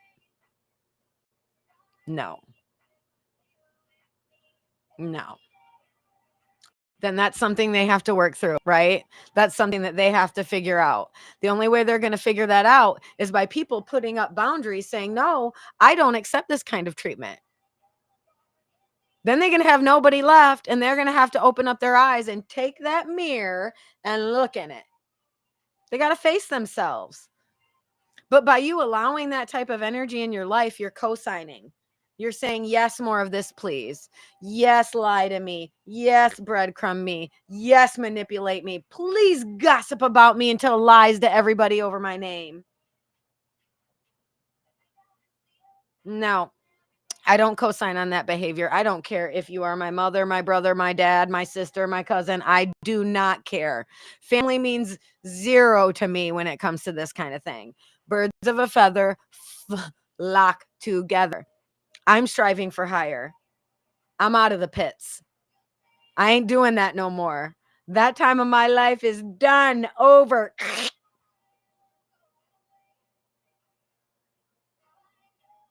No. No. Then that's something they have to work through, right? That's something that they have to figure out. The only way they're going to figure that out is by people putting up boundaries saying, no, I don't accept this kind of treatment. Then they're going to have nobody left and they're going to have to open up their eyes and take that mirror and look in it. They got to face themselves. But by you allowing that type of energy in your life, you're co-signing. You're saying, yes, more of this, please. Yes, lie to me. Yes, breadcrumb me. Yes, manipulate me. Please gossip about me and tell lies to everybody over my name. No, I don't co-sign on that behavior. I don't care if you are my mother, my brother, my dad, my sister, my cousin. I do not care. Family means zero to me when it comes to this kind of thing. Birds of a feather flock together. I'm striving for higher. I'm out of the pits. I ain't doing that no more. That time of my life is done, over.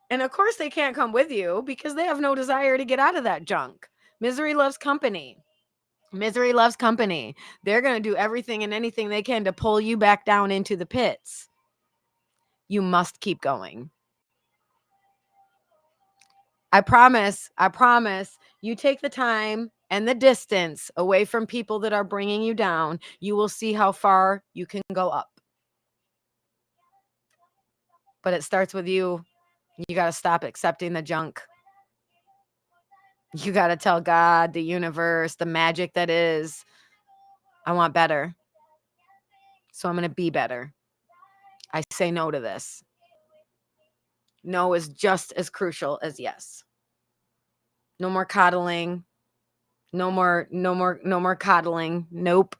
And of course, they can't come with you because they have no desire to get out of that junk. Misery loves company. Misery loves company. They're going to do everything and anything they can to pull you back down into the pits. You must keep going. I promise, you take the time and the distance away from people that are bringing you down, you will see how far you can go up. But it starts with you. You got to stop accepting the junk. You got to tell God, the universe, the magic that is, I want better. So I'm going to be better. I say no to this. No is just as crucial as yes. No more coddling. No more coddling. Nope.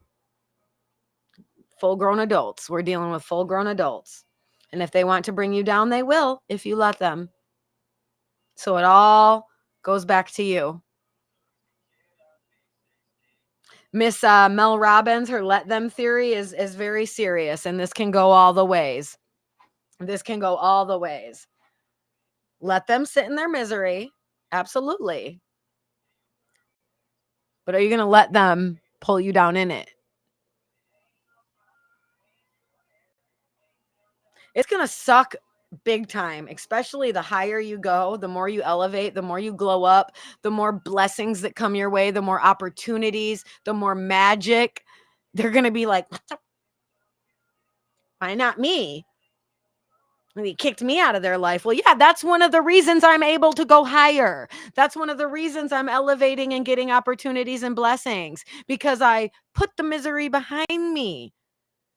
Full-grown adults. We're dealing with full-grown adults. And if they want to bring you down, they will if you let them. So it all goes back to you. Miss Mel Robbins, her let them theory is very serious, and this can go all the ways. This can go all the ways. Let them sit in their misery. Absolutely. But are you going to let them pull you down in it? It's going to suck big time, especially the higher you go, the more you elevate, the more you glow up, the more blessings that come your way, the more opportunities, the more magic. They're going to be like, why not me? And he kicked me out of their life. Well, yeah, that's one of the reasons I'm able to go higher. That's one of the reasons I'm elevating and getting opportunities and blessings, because I put the misery behind me.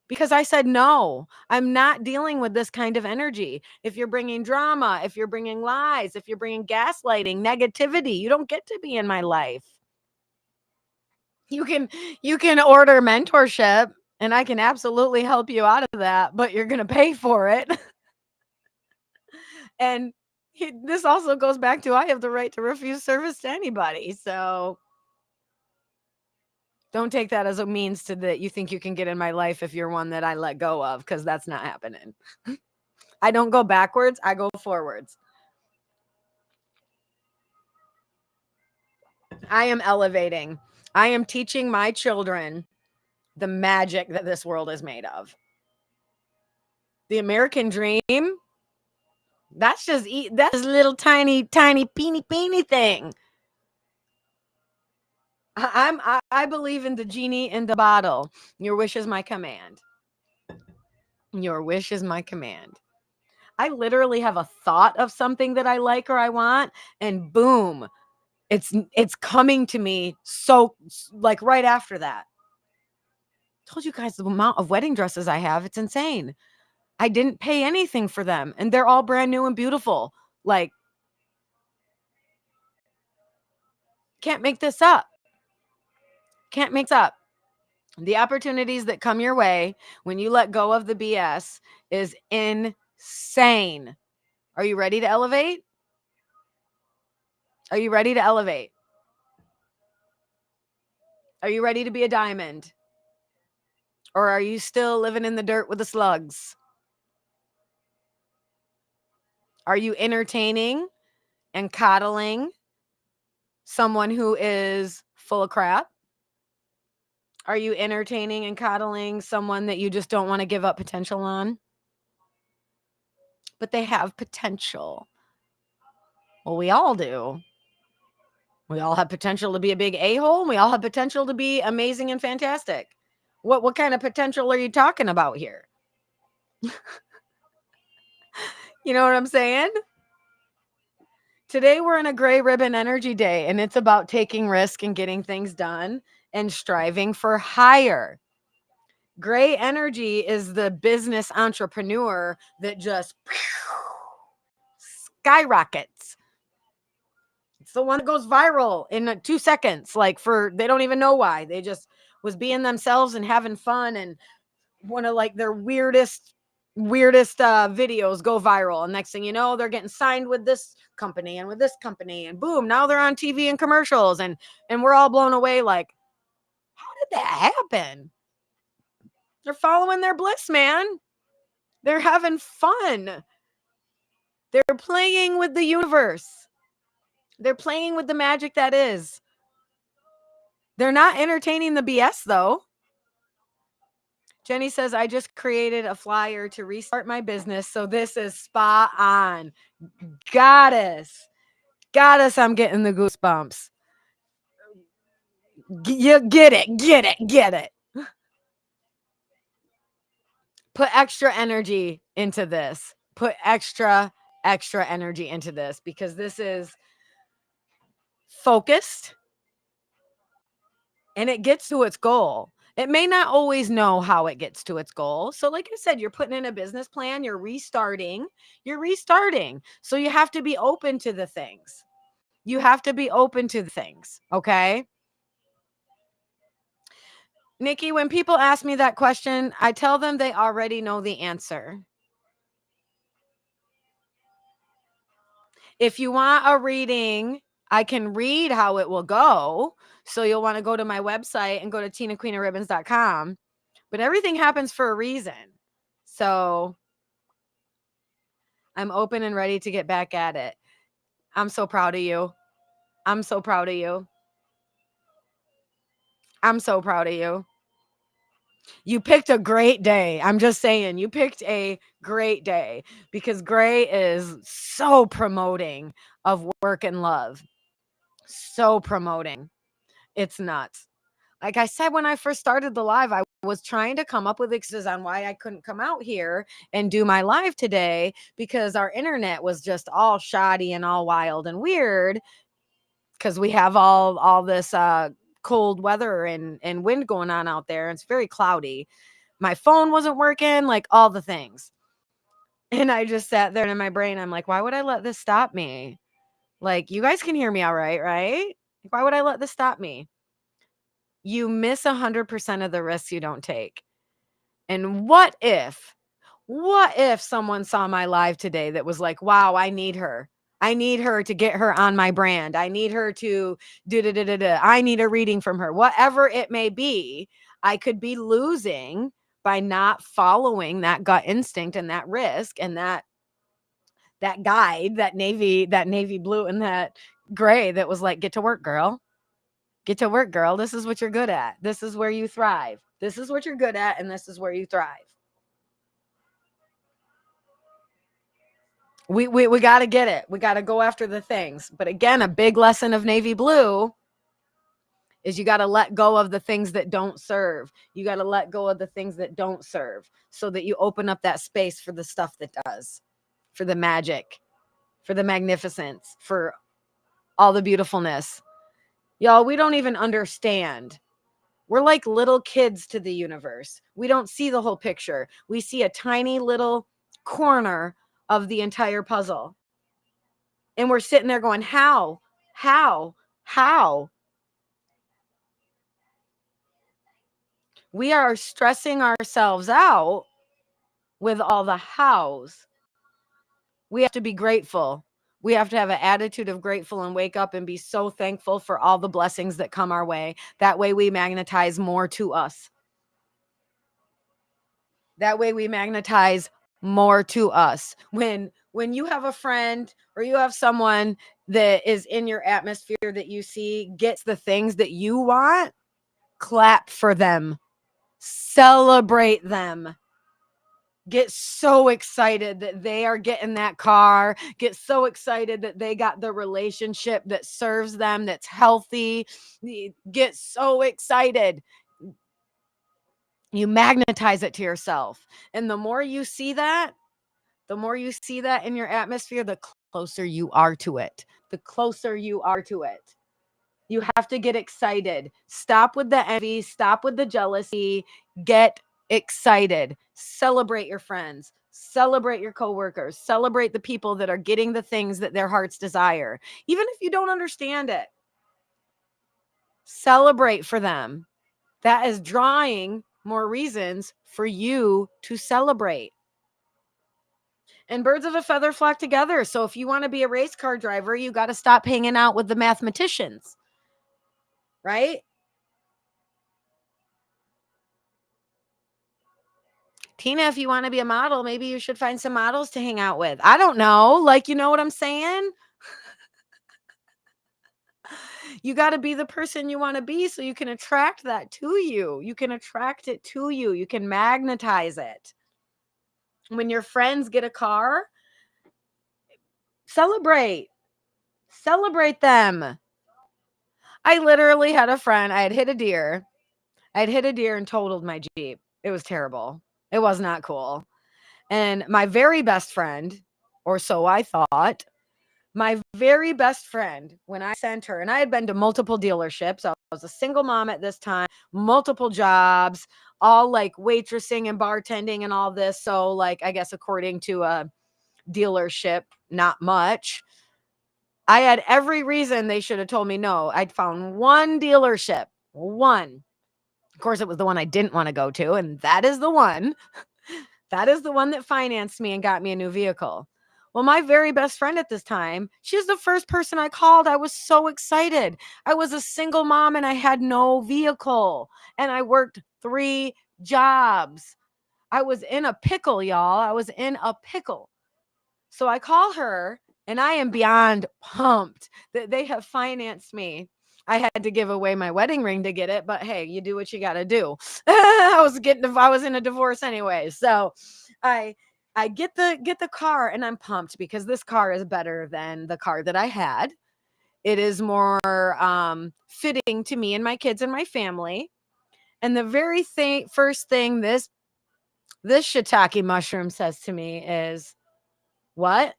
Because I said, no, I'm not dealing with this kind of energy. If you're bringing drama, if you're bringing lies, if you're bringing gaslighting, negativity, you don't get to be in my life. You can order mentorship and I can absolutely help you out of that, but you're going to pay for it. And This also goes back to I have the right to refuse service to anybody. So don't take that as a means to that you think you can get in my life if you're one that I let go of, because that's not happening. I don't go backwards, I go forwards. I am elevating. I am teaching my children the magic that this world is made of. The American dream, that's just that's a little tiny peeny thing. I believe in the genie in the bottle. Your wish is my command. Your wish is my command. I literally have a thought of something that I like or I want, and boom, it's coming to me so like right after that. Told you guys the amount of wedding dresses I have, it's insane. I didn't pay anything for them, and they're all brand new and beautiful. Like, can't make this up. Can't make this up. The opportunities that come your way when you let go of the BS is insane. Are you ready to elevate? Are you ready to elevate? Are you ready to be a diamond? Or are you still living in the dirt with the slugs? Are you entertaining and coddling someone who is full of crap? Are you entertaining and coddling someone that you just don't want to give up potential on? But they have potential. Well, we all do. We all have potential to be a big a-hole. We all have potential to be amazing and fantastic. What kind of potential are you talking about here? You know what I'm saying? Today we're in a gray ribbon energy day, and it's about taking risk and getting things done and striving for higher. Gray energy is the business entrepreneur that just skyrockets. It's the one that goes viral in 2 seconds. Like, for they don't even know why. They just was being themselves and having fun, and one of like their weirdest videos go viral, and next thing you know, they're getting signed with this company and with this company, and boom, now they're on TV and commercials, and we're all blown away like, how did that happen? They're following their bliss, man. They're having fun. They're playing with the universe. They're playing with the magic that is. They're not entertaining the BS though. Jenny says, I just created a flyer to restart my business. So this is spot on. Goddess. I'm getting the goosebumps. You get it. Put extra energy into this. Put extra energy into this, because this is focused and it gets to its goal. It may not always know how it gets to its goal. So like I said, you're putting in a business plan, you're restarting. So you have to be open to the things. Okay? Nikki, when people ask me that question, I tell them they already know the answer. If you want a reading, I can read how it will go. So you'll want to go to my website and go to tinaqueenofribbons.com. But everything happens for a reason. So I'm open and ready to get back at it. I'm so proud of you. I'm so proud of you. You picked a great day. I'm just saying, you picked a great day, because gray is so promoting of work and love. So promoting. It's nuts. Like I said, when I first started the live, I was trying to come up with excuses on why I couldn't come out here and do my live today, because our internet was just all shoddy and all wild and weird, because we have all this cold weather and wind going on out there. It's very cloudy. My phone wasn't working, like all the things. And I just sat there, and in my brain, I'm like, why would I let this stop me? Like, you guys can hear me all right, right? Why would I let this stop me? You miss 100% of the risks you don't take. And what if someone saw my live today that was like, wow, I need her. I need her to get her on my brand. I need her to do da da da da. I need a reading from her. Whatever it may be, I could be losing by not following that gut instinct and that risk and that guide, that navy blue and that gray that was like, get to work, girl. Get to work, girl. This is what you're good at. This is where you thrive. This is what you're good at, and this is where you thrive. We got to get it. We got to go after the things. But again, a big lesson of navy blue is you got to let go of the things that don't serve. You got to let go of the things that don't serve so that you open up that space for the stuff that does, for the magic, for the magnificence, for all the beautifulness. Y'all, we don't even understand. We're like little kids to the universe. We don't see the whole picture. We see a tiny little corner of the entire puzzle. And we're sitting there going, how? How? How? We are stressing ourselves out with all the hows. We have to be grateful. We have to have an attitude of grateful and wake up and be so thankful for all the blessings that come our way. That way we magnetize more to us. That way we magnetize more to us. When you have a friend or you have someone that is in your atmosphere that you see gets the things that you want, clap for them. Celebrate them. Get so excited that they are getting that car. Get so excited that they got the relationship that serves them, that's healthy. Get so excited. You magnetize it to yourself. And the more you see that, in your atmosphere, the closer you are to it. The closer you are to it. You have to get excited. Stop with the envy. Stop with the jealousy. Get excited. Celebrate your friends. Celebrate your coworkers. Celebrate the people that are getting the things that their hearts desire. Even if you don't understand it, celebrate for them. That is drawing more reasons for you to celebrate. And birds of a feather flock together. So if you want to be a race car driver, you got to stop hanging out with the mathematicians, right? Tina, if you want to be a model, maybe you should find some models to hang out with. I don't know. Like, you know what I'm saying? You got to be the person you want to be so you can attract that to you. You can attract it to you. You can magnetize it. When your friends get a car, celebrate. Celebrate them. I literally had a friend. I had hit a deer and totaled my Jeep. It was terrible. It was not cool. And my very best friend, or so I thought, my very best friend, when I sent her, and I had been to multiple dealerships. I was a single mom at this time, multiple jobs, all like waitressing and bartending and all this. So, like, I guess according to a dealership, not much. I had every reason they should have told me no. I'd found one dealership, one. Of course, it was the one I didn't want to go to, and that is the one. That is the one that financed me and got me a new vehicle. Well, my very best friend at this time, she was the first person I called. I was so excited. I was a single mom and I had no vehicle, and I worked 3 jobs. I was in a pickle, y'all. I was in a pickle. So I call her and I am beyond pumped that they have financed me. I had to give away my wedding ring to get it, but hey, you do what you got to do. I was in a divorce anyway. So I get the car and I'm pumped because this car is better than the car that I had. It is more fitting to me and my kids and my family. And the very first thing this shiitake mushroom says to me is, "What?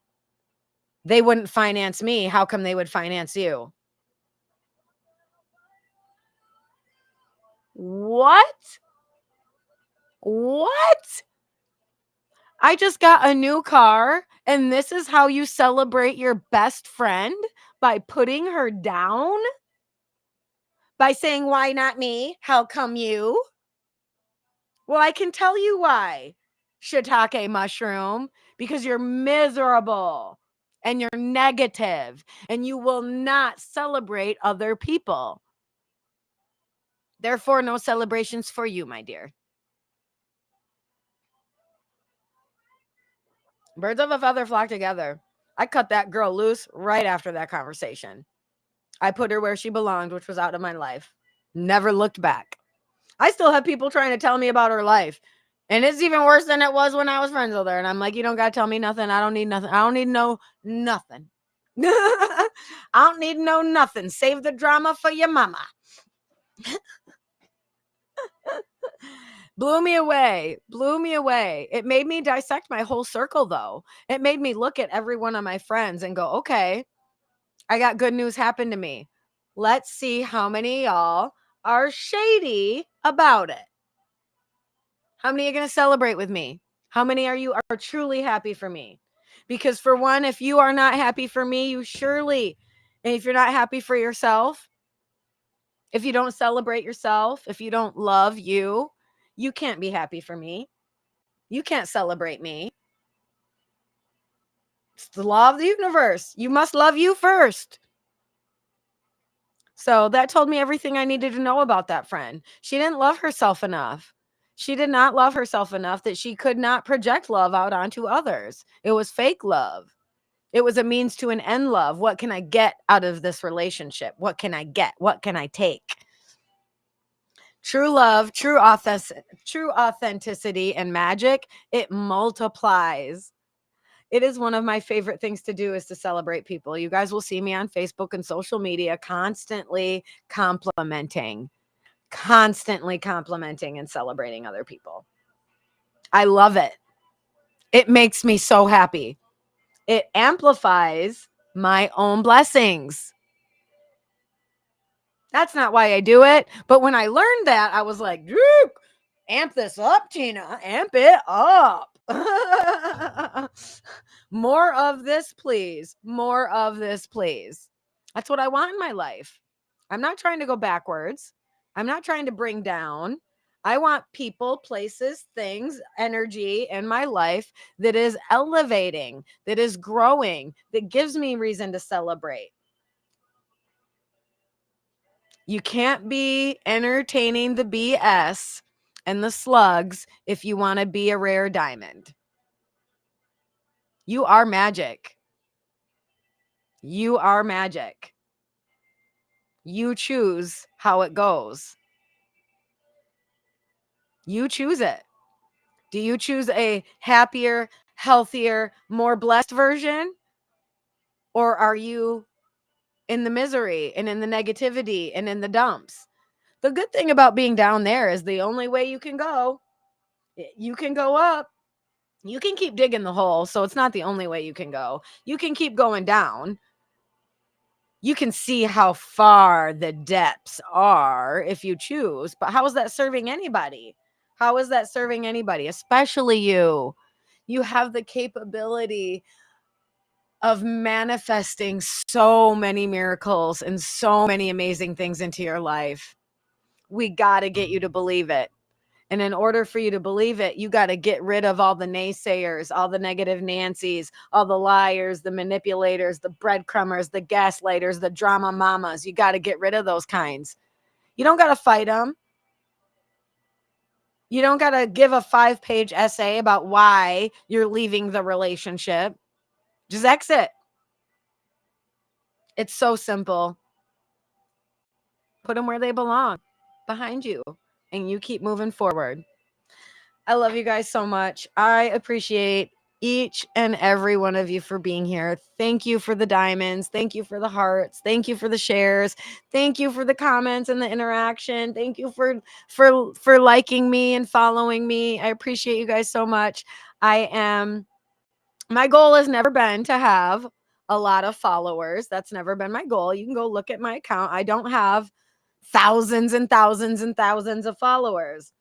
They wouldn't finance me. How come they would finance you?" What? What? I just got a new car, and this is how you celebrate your best friend? By putting her down? By saying, "Why not me? How come you?" Well, I can tell you why, shiitake mushroom, because you're miserable. and you're negative, and you will not celebrate other people. Therefore, no celebrations for you, my dear. Birds of a feather flock together. I cut that girl loose right after that conversation. I put her where she belonged, which was out of my life. Never looked back. I still have people trying to tell me about her life. And it's even worse than it was when I was friends with her. And I'm like, you don't got to tell me nothing. I don't need nothing. I don't need no nothing. I don't need no nothing. Save the drama for your mama. Blew me away. Blew me away. It made me dissect my whole circle, though. It made me look at every one of my friends and go, okay, I got good news happen to me. Let's see how many of y'all are shady about it. How many are going to celebrate with me? How many are truly happy for me? Because for one, if you are not happy for me, you surely, and if you're not happy for yourself, if you don't celebrate yourself, if you don't love you, you can't be happy for me. You can't celebrate me. It's the law of the universe. You must love you first. So that told me everything I needed to know about that friend. She didn't love herself enough. She did not love herself enough that she could not project love out onto others. It was fake love. It was a means to an end love. What can I get out of this relationship? What can I get? What can I take? True love, true authenticity and magic, it multiplies. It is one of my favorite things to do is to celebrate people. You guys will see me on Facebook and social media constantly complimenting and celebrating other people. I love it. It makes me so happy. It amplifies my own blessings. That's not why I do it. But when I learned that, I was like, amp this up, Tina. Amp it up. More of this, please. More of this, please. That's what I want in my life. I'm not trying to go backwards. I'm not trying to bring down. I want people, places, things, energy in my life that is elevating, that is growing, that gives me reason to celebrate. You can't be entertaining the BS and the slugs if you want to be a rare diamond. You are magic. You are magic. You choose how it goes. You choose it. Do you choose a happier, healthier, more blessed version? Or are you in the misery and in the negativity and in the dumps? The good thing about being down there is the only way you can go. You can go up. You can keep digging the hole. So it's not the only way you can go. You can keep going down. You can see how far the depths are if you choose. But how is that serving anybody? How is that serving anybody? Especially you. You have the capability of manifesting so many miracles and so many amazing things into your life. We got to get you to believe it. And in order for you to believe it, you got to get rid of all the naysayers, all the negative Nancys, all the liars, the manipulators, the breadcrumbers, the gaslighters, the drama mamas. You got to get rid of those kinds. You don't got to fight them. You don't got to give a 5-page essay about why you're leaving the relationship. Just exit. It's so simple. Put them where they belong, behind you, and you keep moving forward. I love you guys so much. I appreciate each and every one of you for being here. Thank you for the diamonds. Thank you for the hearts. Thank you for the shares. Thank you for the comments and the interaction. Thank you for liking me and following me. I appreciate you guys so much. My goal has never been to have a lot of followers. That's never been my goal. You can go look at my account. I don't have thousands and thousands and thousands of followers.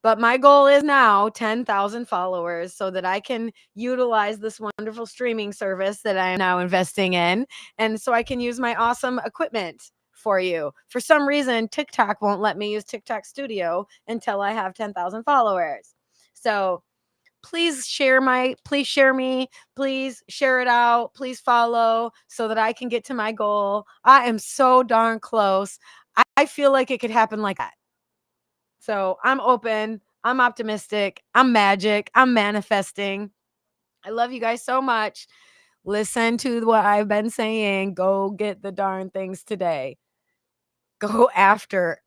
But my goal is now 10,000 followers so that I can utilize this wonderful streaming service that I am now investing in. And so I can use my awesome equipment for you. For some reason, TikTok won't let me use TikTok Studio until I have 10,000 followers. So please share me, please share it out, please follow so that I can get to my goal. I am so darn close. I feel like it could happen like that. So I'm open, I'm optimistic, I'm magic, I'm manifesting. I love you guys so much. Listen to what I've been saying. Go get the darn things today. Go after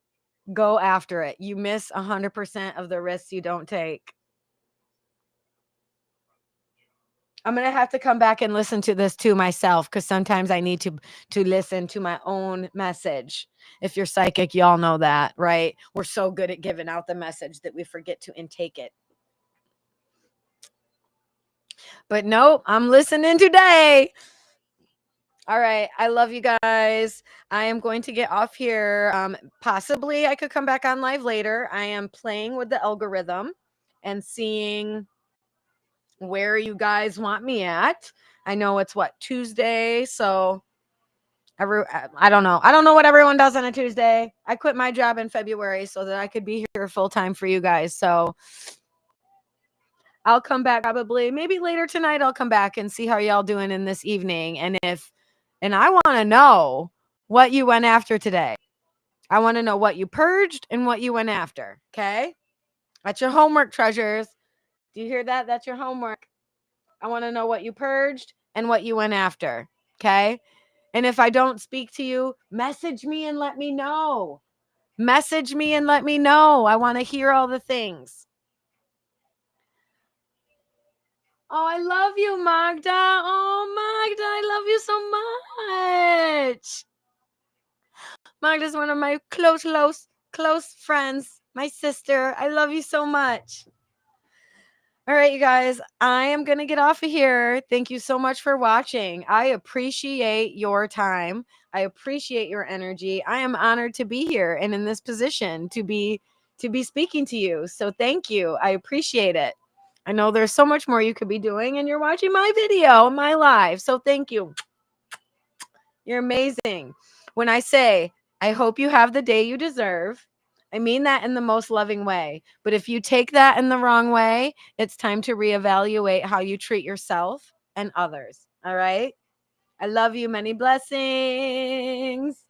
it. You miss 100% of the risks you don't take. I'm going to have to come back and listen to this too myself, because sometimes I need to listen to my own message. If you're psychic, y'all know that, right? We're so good at giving out the message that we forget to intake it. But nope, I'm listening today. All right. I love you guys. I am going to get off here. Possibly I could come back on live later. I am playing with the algorithm and seeing where you guys want me at. I know it's Tuesday. So I don't know. I don't know what everyone does on a Tuesday. I quit my job in February so that I could be here full time for you guys. So I'll come back probably maybe later tonight. I'll come back and see how y'all doing in this evening. And I want to know what you went after today. I want to know what you purged and what you went after. Okay. That's your homework, treasures. Do you hear that? That's your homework. I want to know what you purged and what you went after. Okay. And if I don't speak to you, message me and let me know. Message me and let me know. I want to hear all the things. Oh, I love you, Magda. Oh, Magda, I love you so much. Magda's one of my close friends, my sister. I love you so much. All right, you guys, I am going to get off of here. Thank you so much for watching. I appreciate your time. I appreciate your energy. I am honored to be here and in this position to be speaking to you. So thank you. I appreciate it. I know there's so much more you could be doing, and you're watching my video, my live. So thank you. You're amazing. When I say, I hope you have the day you deserve, I mean that in the most loving way. But if you take that in the wrong way, it's time to reevaluate how you treat yourself and others. All right? I love you. Many blessings.